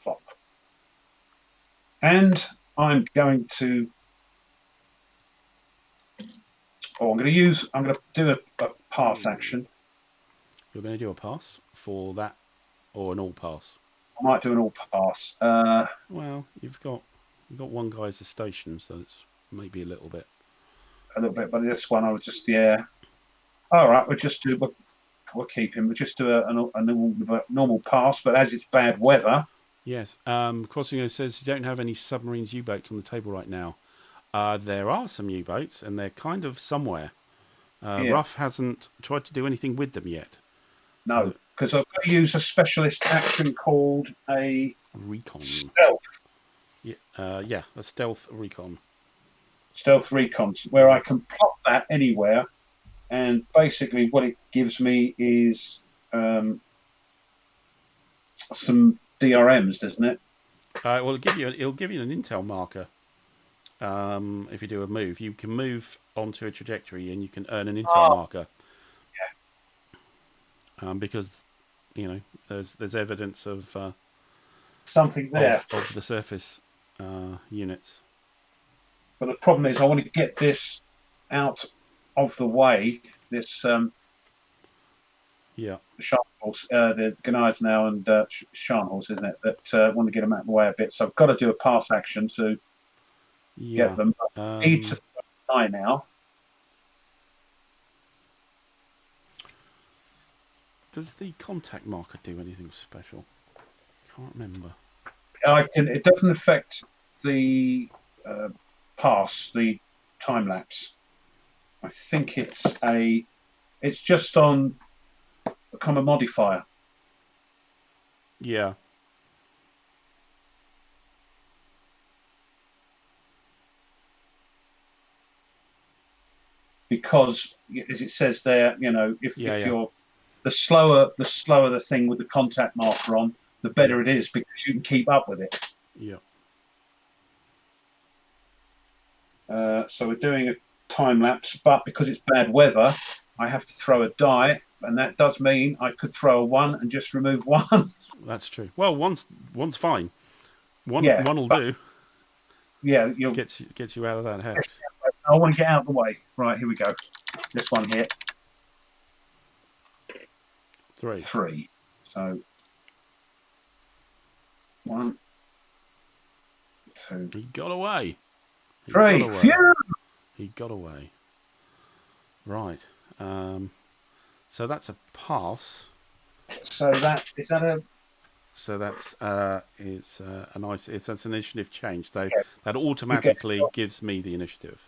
Flop. And I'm going to. Oh, I'm going to do a pass action.
You're going to do a pass for that, or an all pass?
I might do an all pass.
Well, you've got one guy as a station, so it's maybe a little bit.
But this one I would just All right, we'll keep him. We'll just do a normal pass, but as it's bad weather.
Yes. Crossing says you don't have any submarines U-boats on the table right now. There are some U-boats, and they're kind of somewhere. Rough hasn't tried to do anything with them yet.
No, because I've got to use a specialist action called a
recon.
Stealth.
Yeah, a stealth recon.
Stealth recon, where I can plot that anywhere, and basically what it gives me is some DRMs, doesn't it?
Well, it'll give you an intel marker. If you do a move, you can move onto a trajectory and you can earn an intel marker. Yeah. Because there's evidence of
something there
of the surface units.
But the problem is, I want to get this out of the way. This the Scharnhorst, the Gneisenau and Scharnhorst, isn't it? That want to get them out of the way a bit. So I've got to do a pass action to get them. I need to fly now.
Does the contact marker do anything special? Can't remember.
It doesn't affect the pass, the time lapse. I think it's just on a common modifier.
Yeah.
Because, as it says there, if you're the slower the thing with the contact marker on, the better it is, because you can keep up with it.
Yeah.
So we're doing a time lapse, but because it's bad weather, I have to throw a die, and that does mean I could throw a 1 and just remove 1.
That's true. Well, one's fine. One will do.
Yeah,
gets you out of that hex.
I want to get out of the way. Right, here we go. This one here. 3. So 1, 2.
He got away.
3. Phew!
He got away. Right. So that's a pass.
So that's a
that's an initiative change. So that automatically gives me the initiative.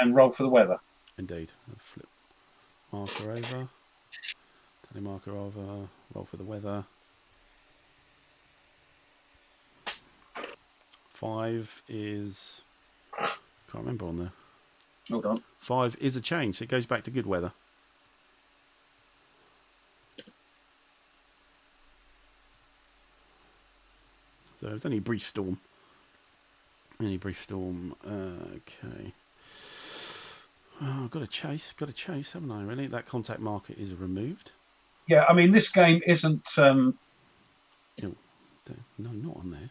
And roll for the weather.
Indeed. I'll flip marker over. Tally marker over. Roll for the weather. 5 is... Can't remember on there.
Hold on.
5 is a change. So it goes back to good weather. So it's only a brief storm. Okay. Oh, I've got to chase, haven't I, really? That contact marker is removed.
Yeah, I mean, this game isn't...
No, not on there.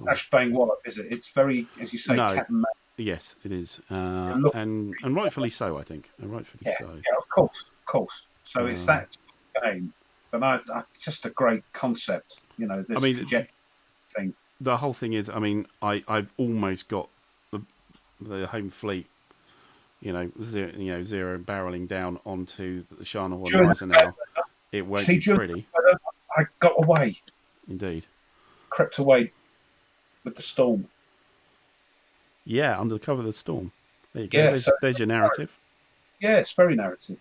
Dash bang wallop, is it? It's very, as you say, cat and mouse.
Yes, it is. And rightfully so, I think. And rightfully so.
Yeah, of course. So it's that game. But it's just a great concept, this thing.
The whole thing is, I've almost got the home fleet, zero barreling down onto the Shannon and Riser now. It won't be pretty.
I got away.
Indeed.
Crept away with the storm.
Yeah, under the cover of the storm. There you go. Yeah, there's your narrative.
Yeah, it's very narrative.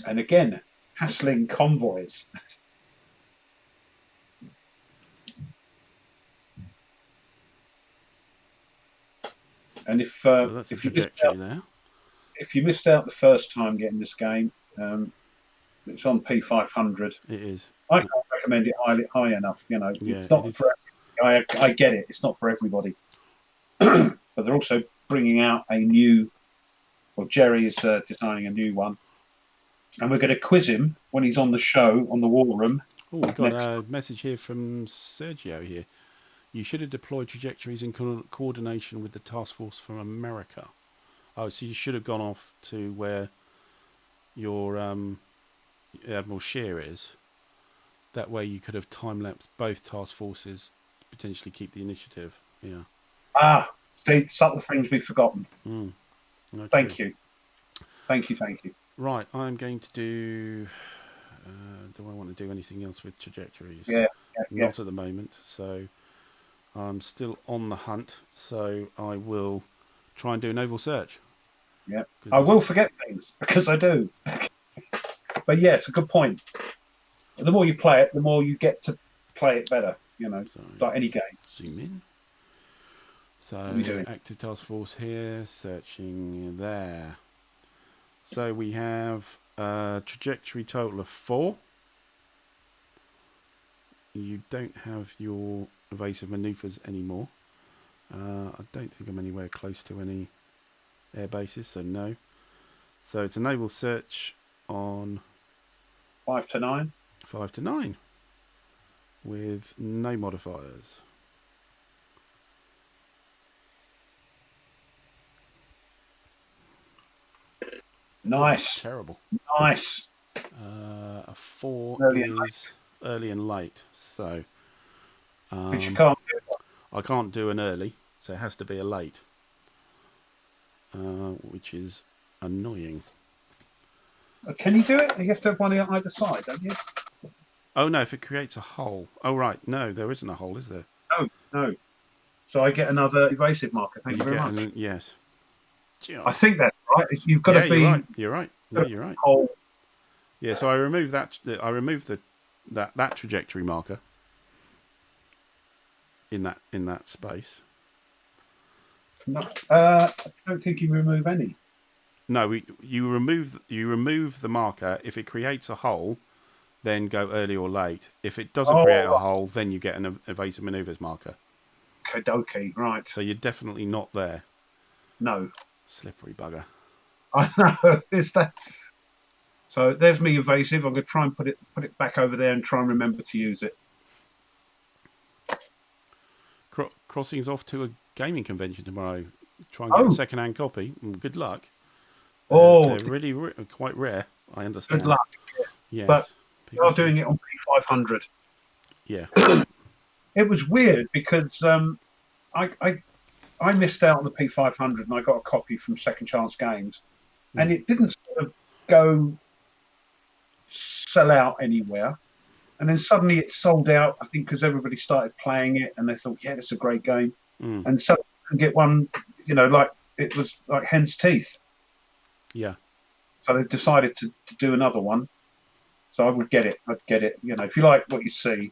And again, hassling convoys. And if
that's
if you missed out the first time getting this game, it's on P500.
It is.
I can't recommend it high enough. It's not for everybody. I get it. It's not for everybody. But they're also bringing out a new. Well, Jerry is designing a new one, and we're going to quiz him when he's on the show on the War Room.
Oh, we've got a message here from Sergio here. You should have deployed trajectories in coordination with the task force from America. Oh, so you should have gone off to where your Admiral Scheer is. That way you could have time-lapsed both task forces, potentially keep the initiative. Yeah.
See, subtle things we've forgotten. Thank you.
Right, I'm going to do... do I want to do anything else with trajectories?
Yeah.
Not at the moment, so... I'm still on the hunt, so I will try and do a naval search.
Yeah, I will forget things, because I do. But yeah, it's a good point. The more you play it, the more you get to play it better, like any game.
Zoom in. So, active task force here, searching there. So we have a trajectory total of 4. You don't have your evasive manoeuvres anymore. I don't think I'm anywhere close to any air bases, so no. So it's a naval search on
5 to 9.
5 to 9 with no modifiers.
Nice.
That's terrible.
Nice.
A 4 is early and late, so
but you can't do it.
I can't do an early, so it has to be a late, which is annoying.
Can you do it? You have to have one on either side, don't you?
Oh no, if it creates a hole. Oh right, no, there isn't a hole, is there?
No. So I get another evasive marker. Thank you very much.
Yes.
I think that's right. You've got to be.
You're right. Yeah, you're right.
Hole.
Yeah, so I removed that. I removed that trajectory marker in that space.
No, I don't think you remove any.
No, you remove the marker if it creates a hole. Then go early or late. If it doesn't create a hole, then you get an evasive manoeuvres marker.
Okie, right.
So you're definitely not there.
No.
Slippery bugger.
I know. It's that. So there's me evasive. I'm going to try and put it back over there and try and remember to use it.
Crossing's off to a gaming convention tomorrow. Try and get a second-hand copy. Good luck. They're really quite rare. I understand.
Good luck.
Yes.
But we are doing it on P500.
Yeah.
It was weird because I missed out on the P500 and I got a copy from Second Chance Games, and it didn't sort of go sell out anywhere. And then suddenly it sold out, I think, because everybody started playing it and they thought, yeah, that's a great game. And so you can get one, like it was like hen's teeth.
Yeah.
So they decided to do another one. So I would get it. I'd get it. If you like what you see.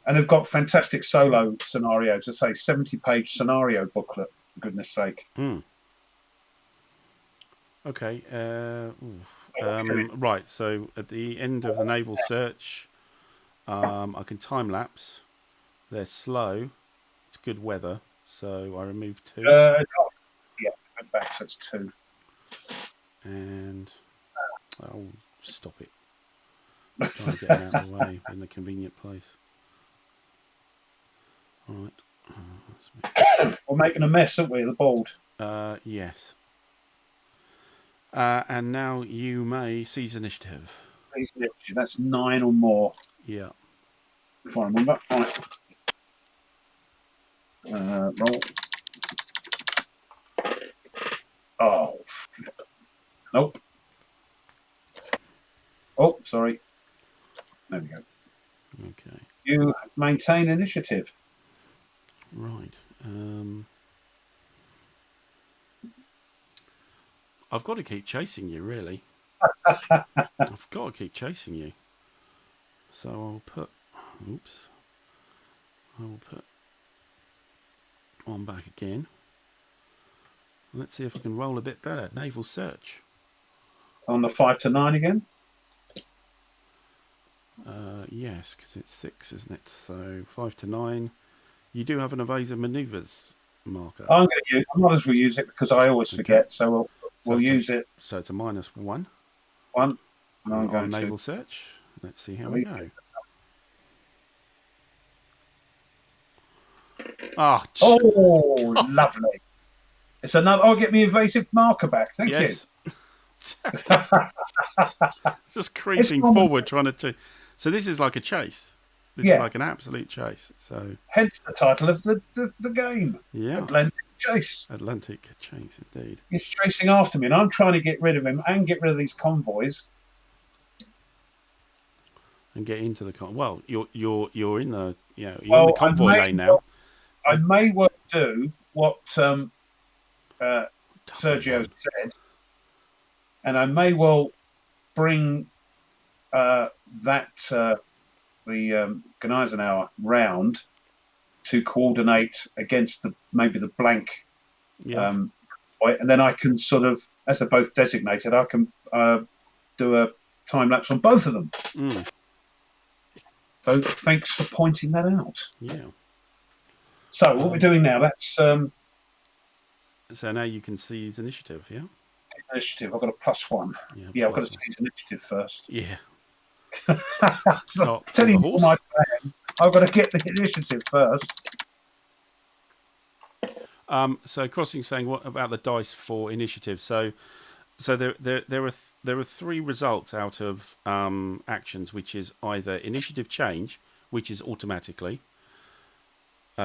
And they've got fantastic solo scenarios. I say 70-page scenario booklet, for goodness sake.
Okay. Right. So at the end of the naval search, I can time lapse. They're slow. It's good weather, so I removed 2.
Yeah, go back. So it's 2.
And stop it. I'm trying to get them out of the way in the convenient place. All right.
We're making a mess, aren't we? The board.
Yes. And now you may seize initiative.
That's 9 or more.
Yeah.
If I remember. Right. Roll. Oh, flip. Nope. Oh, sorry. There we go.
Okay.
You maintain initiative.
Right. I've got to keep chasing you, really. I've got to keep chasing you. So I'll put... Oops. I will put one back again. Let's see if I can roll a bit better. Naval search.
On the 5 to 9 again?
Yes, because it's 6, isn't it? So 5 to 9. You do have an evasive manoeuvres marker.
I might as well use it because I always forget. So we'll use it.
So it's a -1.
1.
And I'm going to naval search. Let's see how we go. Oh,
lovely. It's another. I'll get me evasive marker back. Thank you.
Just creeping forward, trying to. So this is like a chase. This is like an absolute chase. So
hence the title of the game.
Yeah.
Atlantic Chase.
Atlantic Chase, indeed.
He's chasing after me, and I'm trying to get rid of him and get rid of these convoys.
And get into the well, you're in the in the convoy lane now.
I may well do what Sergio said, and I may well bring the Gneisenauer round to coordinate against maybe the blank, and then I can sort of, as they're both designated, I can do a time lapse on both of them. So thanks for pointing that out.
Yeah.
So what we're doing now, that's
so now you can seize initiative, yeah?
Initiative. I've got a +1. Yeah, I've got to seize initiative first.
Yeah.
So telling you all my plans, I've got to get the initiative first.
So Crossing saying, what about the dice for initiative? So there are 3 results out of actions, which is either initiative change, which is automatically,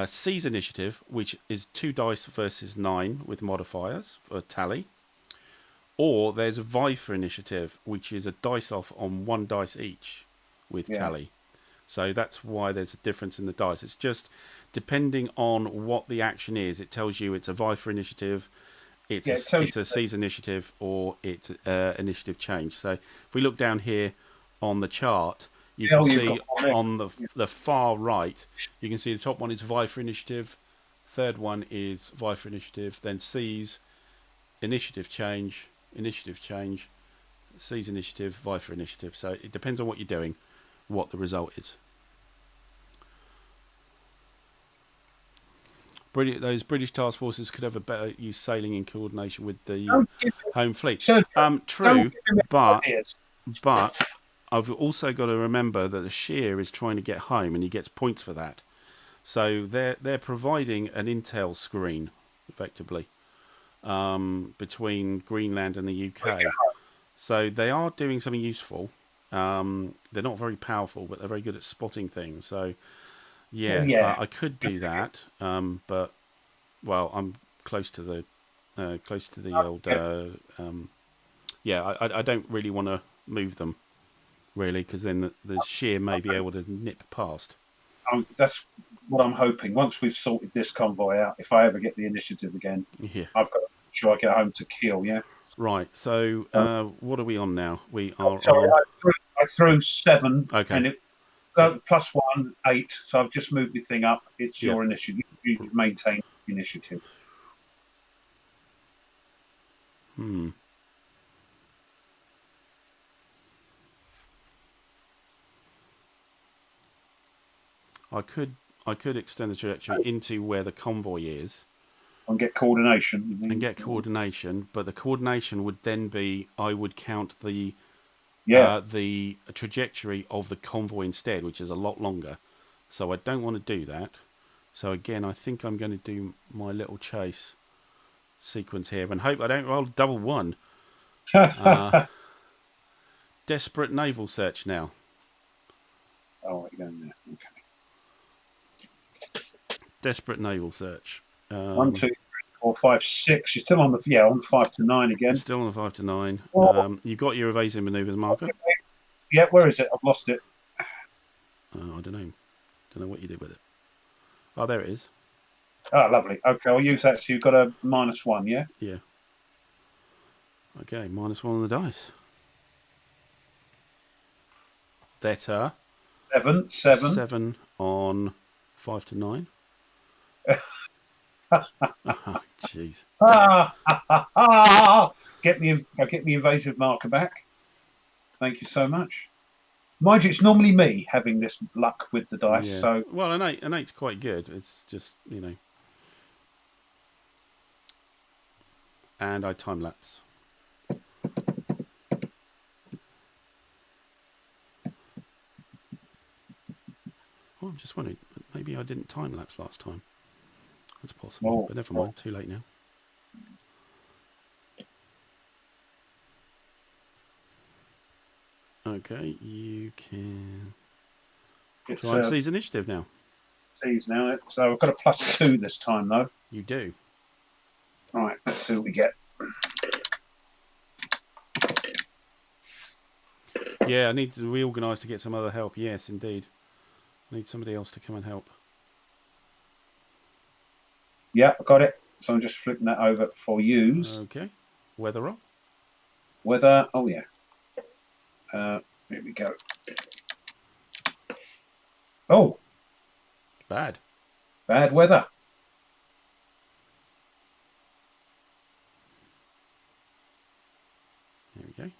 seize initiative, which is 2 dice versus 9 with modifiers for tally, or there's a vie for initiative, which is a dice off on 1 dice each with tally. So that's why there's a difference in the dice. It's just depending on what the action is. It tells you it's a vie for initiative,
Yeah, it tells
it's a seize initiative or it's initiative change. So if we look down here on the chart, you can
you've got
see
one there.
on the far right, you can see the top one is vie for initiative, third one is vie for initiative, then seize, initiative change, seize initiative, vie for initiative. So it depends on what you're doing, what the result is. Those British task forces could have a better use sailing in coordination with the home fleet. True, but I've also got to remember that the Shear is trying to get home, and he gets points for that. So they're providing an intel screen, effectively, between Greenland and the UK. So they are doing something useful. They're not very powerful, but they're very good at spotting things. So I could do that, but well, I'm close to the old. I don't really want to move them, really, because then the Shear may be able to nip past.
That's what I'm hoping. Once we've sorted this convoy out, if I ever get the initiative again, I've got to make sure I get home to kill. Yeah.
Right. So what are we on now? We are
Sorry,
on.
I threw 7.
Okay.
And it plus 1, 8. So I've just moved the thing up. It's your initiative. You maintain initiative.
I could extend the trajectory into where the convoy is.
And get coordination.
But the coordination would then be, I would count the trajectory of the convoy instead, which is a lot longer. So I don't want to do that. So again, I think I'm going to do my little chase sequence here and hope I don't roll double 1. Desperate naval search now.
Oh, you're going there. Okay.
Desperate naval search.
1, 2, 3, 4, 5, 6. You're still on the 5 to 9 again.
Still on the 5 to 9. You've got your evasive manoeuvres marker.
Yeah, where is it? I've lost it.
I don't know. Don't know what you did with it. Oh, there it is.
Ah, lovely. Okay, I'll use that. So you've got a -1, yeah?
Yeah. Okay, -1 on the dice. Better.
7.
7 on 5 to 9. Oh, jeez.
Get the invasive marker back. Thank you so much. Mind you, it's normally me having this luck with the dice.
Yeah.
So
well, an 8's quite good. It's just, and I time lapse. Oh, I'm just wondering, maybe I didn't time lapse last time. That's possible, but never mind. Too late now. Okay, you can try and seize initiative now.
Seize now. So I've got a +2 this time, though.
You do.
All right, let's see what we get.
Yeah, I need to reorganise to get some other help. Yes, indeed. I need somebody else to come and help.
Yeah, I got it. So I'm just flipping that over for use.
Okay. Weather roll.
Weather. Oh, yeah. Here we go. Oh.
Bad
weather.
There we go.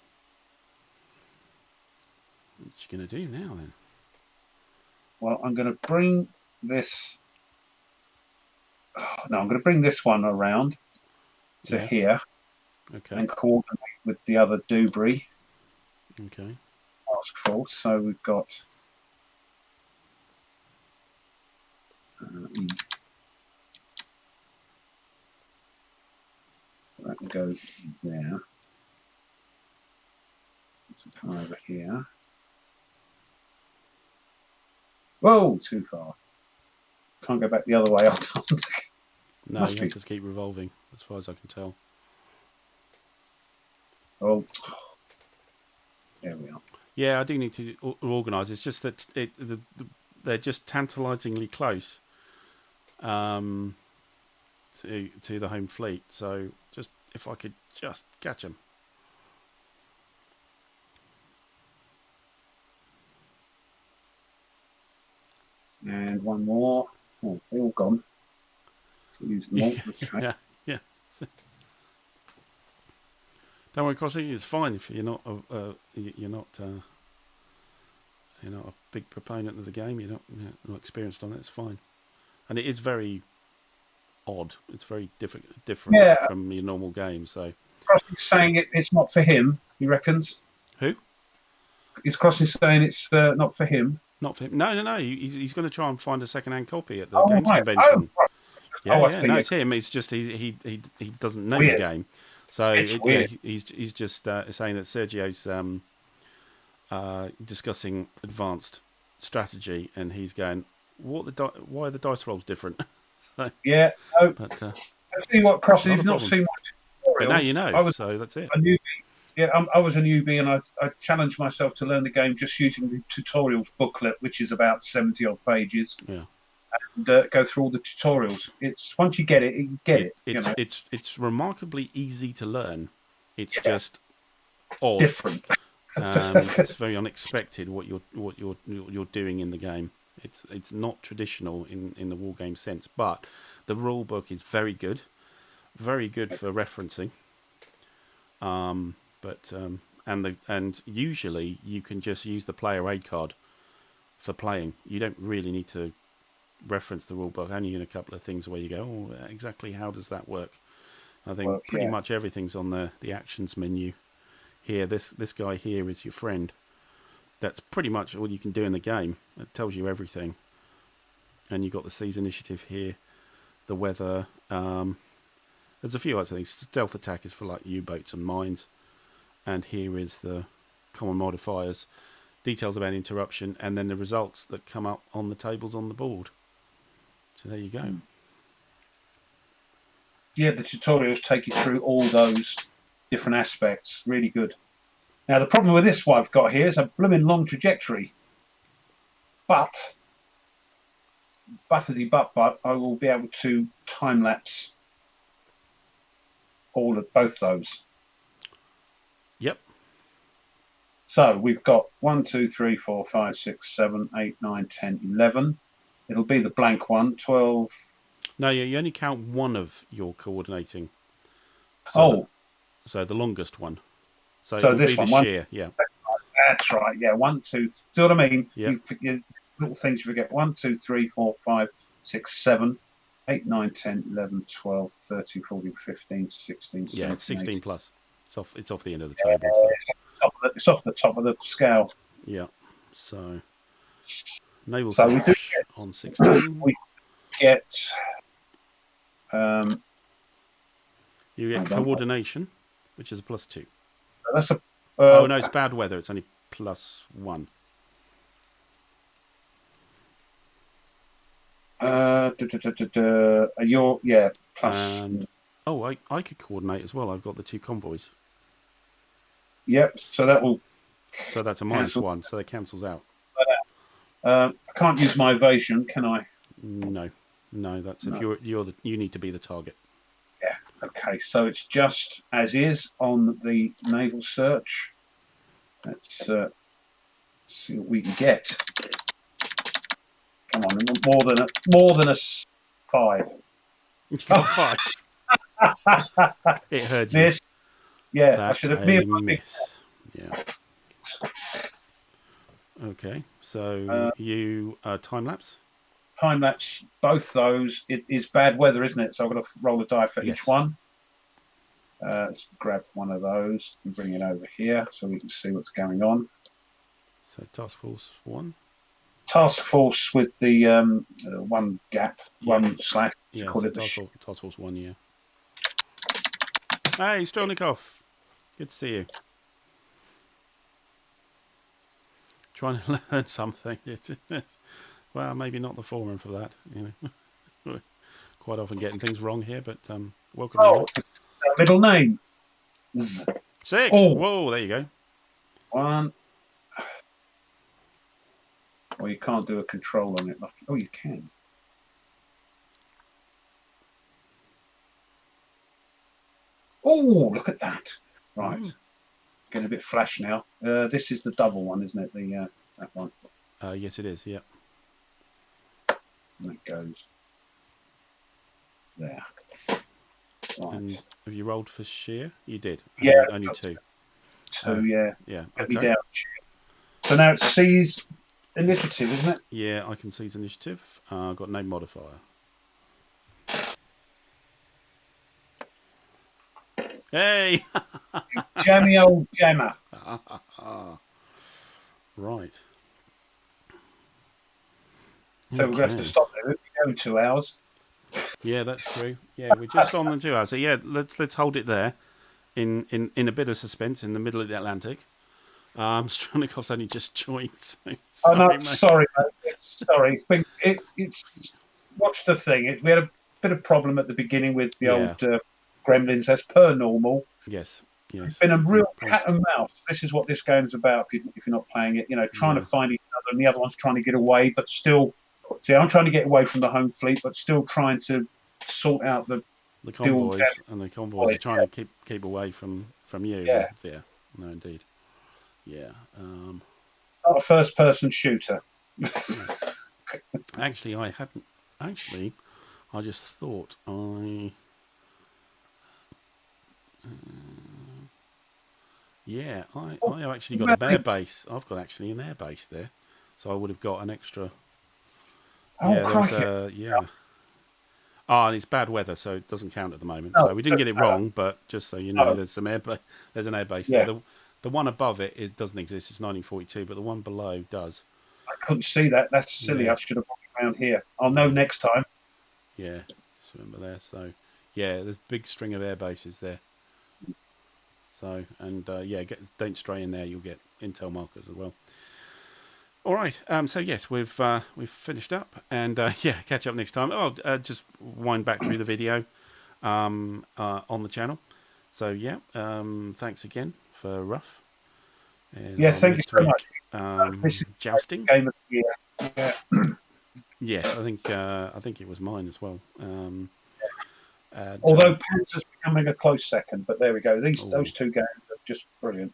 What you going to do now, then?
Well, I'm going to bring this... I'm going to bring this one around to here.
Okay.
And coordinate with the other Dubry.
Okay.
Task force. So we've got... that can go there. This will come over here. Whoa, too far. Can't go back the other way.
No, you have to keep revolving, as far as I can tell.
Oh, there we are.
Yeah, I do need to organise. It's just that they're just tantalisingly close to the home fleet. So just if I could just catch him.
And one more. Oh, they're all gone. Use them all. Okay.
Yeah, yeah. Don't worry, Crossy. It's fine if you're not you're not a big proponent of the game. You're not experienced on it. It's fine, and it is very odd. It's very different from your normal game. So
Crossy's saying it's not for him. He reckons.
Who?
Is Crosby saying it's not for him?
Not for him. No. He's going to try and find a second-hand copy at the
Oh,
games
right.
convention.
Oh, right.
Yeah. No, it's him. It's just he doesn't know the game, so he's just saying that Sergio's discussing advanced strategy, and he's going, why are the dice rolls different? So,
yeah. No,
but
I see what Crosby. You've not seen my tutorials.
But now you know. So that's it.
A newbie. Yeah, I was a newbie, and I challenged myself to learn the game just using the tutorials booklet, which is about 70 odd pages.
Yeah.
And go through all the tutorials. It's once you get it, you get it.
It's remarkably easy to learn. It's just odd.
Different.
It's very unexpected what you're doing in the game. It's not traditional in the war game sense, but the rule book is very good for referencing. And usually you can just use the player aid card for playing. You don't really need to reference the rule book, only in a couple of things where you go, oh, exactly how does that work? I think pretty much everything's on the actions menu here. This guy here is your friend. That's pretty much all you can do in the game. It tells you everything. And you've got the seize initiative here, the weather. There's a few other things. Stealth attack is for like U-boats and mines. And here is the common modifiers. Details about interruption, and then the results that come up on the tables on the board. So there you go.
Yeah, the tutorials take you through all those different aspects. Really good. Now, the problem with this one I've got here is a blooming long trajectory. But I will be able to time-lapse both those.
Yep.
So we've got 1, 2, 3, 4, 5, 6, 7, 8, 9, 10, 11. It'll be the blank one, 12.
No, you only count one of your coordinating.
So
the longest one. So
this
be the
one,
shear, yeah.
That's right, yeah. 1, 2. See what I mean?
Yeah.
You little things you forget. 1, 2, 3, 4, 5, 6, 7, 8, 9, 10, 11, 12, 13, 14, 15, 16, 17,
yeah, it's 16
18.
plus. It's off the end of the table. So.
It's off the top of the scale.
Yeah. So naval
we do
on 16.
We get
you get coordination, which is a +2.
That's a.
Oh no, it's bad weather. It's only +1.
You're plus.
And I could coordinate as well. I've got the 2 convoys.
Yep. So that will.
So that's a -1. So that cancels out.
I can't use my evasion, can I?
No. That's if you need to be the target.
Yeah. Okay. So it's just as is on the naval search. Let's see what we can get. Come on, more than a 5.
You got 5. It heard you.
Miss. Yeah,
That's
I should have
miss. Yeah. Okay, so you time lapse.
Time lapse both those. It is bad weather, isn't it? So I've got to roll a die for each one. Let's grab one of those and bring it over here so we can see what's going on.
So task force 1.
Task force with the one gap, one slash.
Yeah, call it task force 1. Yeah. Hey, Strelnikov. Good to see you. Trying to learn something. Well, maybe not the forum for that. You know, quite often getting things wrong here, but welcome.
Middle name.
6. Oh. Whoa, there you go.
1. Well, you can't do a control on it. Oh, you can. Oh, look at that. Right.
Mm.
Getting a bit flash now. This is the double one, isn't it? That one.
Yes, it is. Yeah.
And that goes there. Right.
And have you rolled for sheer? You did.
Yeah.
Only two.
Two, yeah.
Yeah.
Get me
Okay.
down. So now it's C's initiative, isn't it?
Yeah, I can seize initiative. I've got no modifier. Hey!
Jammy old jammer.
Right.
So we're going to have to stop there. We go 2 hours.
Yeah, that's true. Yeah, we're just on the 2 hours. So yeah, let's hold it there, in a bit of suspense in the middle of the Atlantic. Stronikov's only just joined. So sorry, mate.
Sorry, mate. Sorry. It's watch the thing. We had a bit of problem at the beginning with the old gremlins, as per normal.
Yes.
It's been a real cat and mouse. This is what this game's about. If you're not playing it, trying to find each other, and the other one's trying to get away, but still. See, I'm trying to get away from the home fleet, but still trying to sort out the
convoys, and the convoys are trying to keep away from you.
Yeah.
Yeah. No, indeed. Yeah.
Not a first-person shooter.
Actually, I hadn't. Actually, I just thought I. Yeah, I actually got an air base. I've got actually an air base there, so I would have got an extra. Yeah. Oh, and it's bad weather, so it doesn't count at the moment. So we didn't get it wrong, but just so you know, there's an air base there. The one above it doesn't exist. It's 1942, but the one below does.
I couldn't see that. That's silly. I should have brought it around here. I'll know next time.
Yeah, just remember there. So yeah, there's a big string of air bases there. So don't stray in there. You'll get intel markers as well. All right. So yes, we've finished up, and catch up next time. Just wind back through the video on the channel. So thanks again for Rough. And
thank you so much.
This is jousting.
Game of the year. Yeah.
Yes, I think it was mine as well.
Although Panzer's becoming a close second, but there we go. Those two games are just brilliant.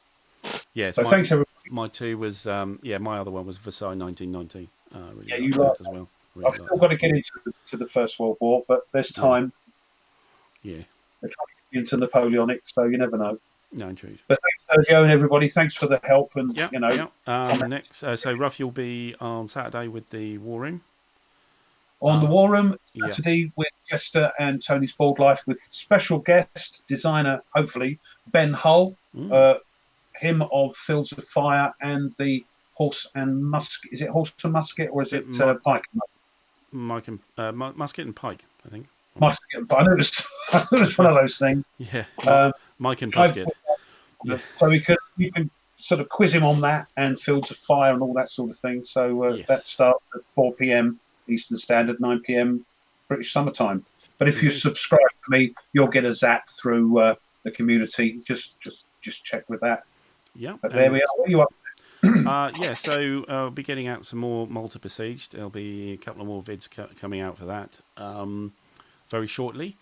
Yeah.
So thanks everybody.
My two was my other one was Versailles 1990. Really
you like
that as well.
Really I've still got to get into the First World War, but there's time.
Yeah.
They're trying to get into Napoleonic, so you never know.
No, indeed.
But thanks, Sergio, and everybody. Thanks for the help. And
next, so Rough, you'll be on Saturday with the War Room.
On the War Room Saturday with Jester and Tony's Board Life with special guest designer, hopefully Ben Hull, him of Fields of Fire and the Horse and Musket. Is it Horse and Musket or is it Pike?
Musket and Pike, I think.
Musket, but I know it's one of those things.
Yeah. Mike and Musket.
Yeah. So you can sort of quiz him on that and Fields of Fire and all that sort of thing. So that starts at 4 p.m. Eastern Standard, 9 p.m. British Summertime. But if you subscribe to me, you'll get a zap through the community. Just check with that.
Yeah.
But there we are. What are you up?
So I'll be getting out some more Malta Besieged. There'll be a couple of more vids coming out for that very shortly.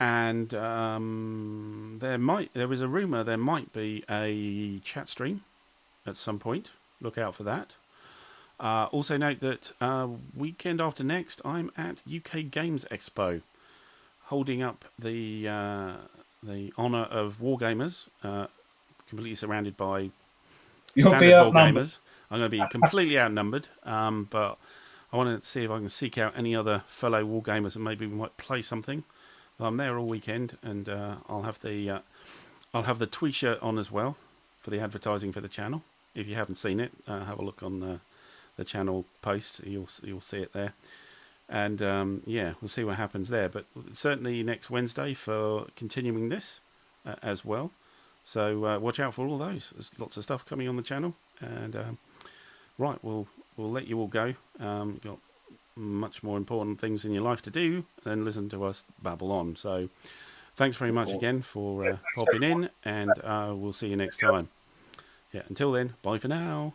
And there was a rumour there might be a chat stream at some point. Look out for that. Also note that weekend after next, I'm at UK Games Expo, holding up the honour of Wargamers, completely surrounded by standard Wargamers. I'm going to be completely outnumbered, but I want to see if I can seek out any other fellow Wargamers and maybe we might play something. I'm there all weekend, and I'll have the T-shirt on as well for the advertising for the channel. If you haven't seen it, have a look on the channel post. You'll see it there, and we'll see what happens there. But certainly next Wednesday for continuing this as well. So watch out for all those. There's lots of stuff coming on the channel, and right, we'll let you all go. Got much more important things in your life to do than listen to us babble on. So thanks very much again for popping in, and we'll see you next time. Yeah, until then, bye for now.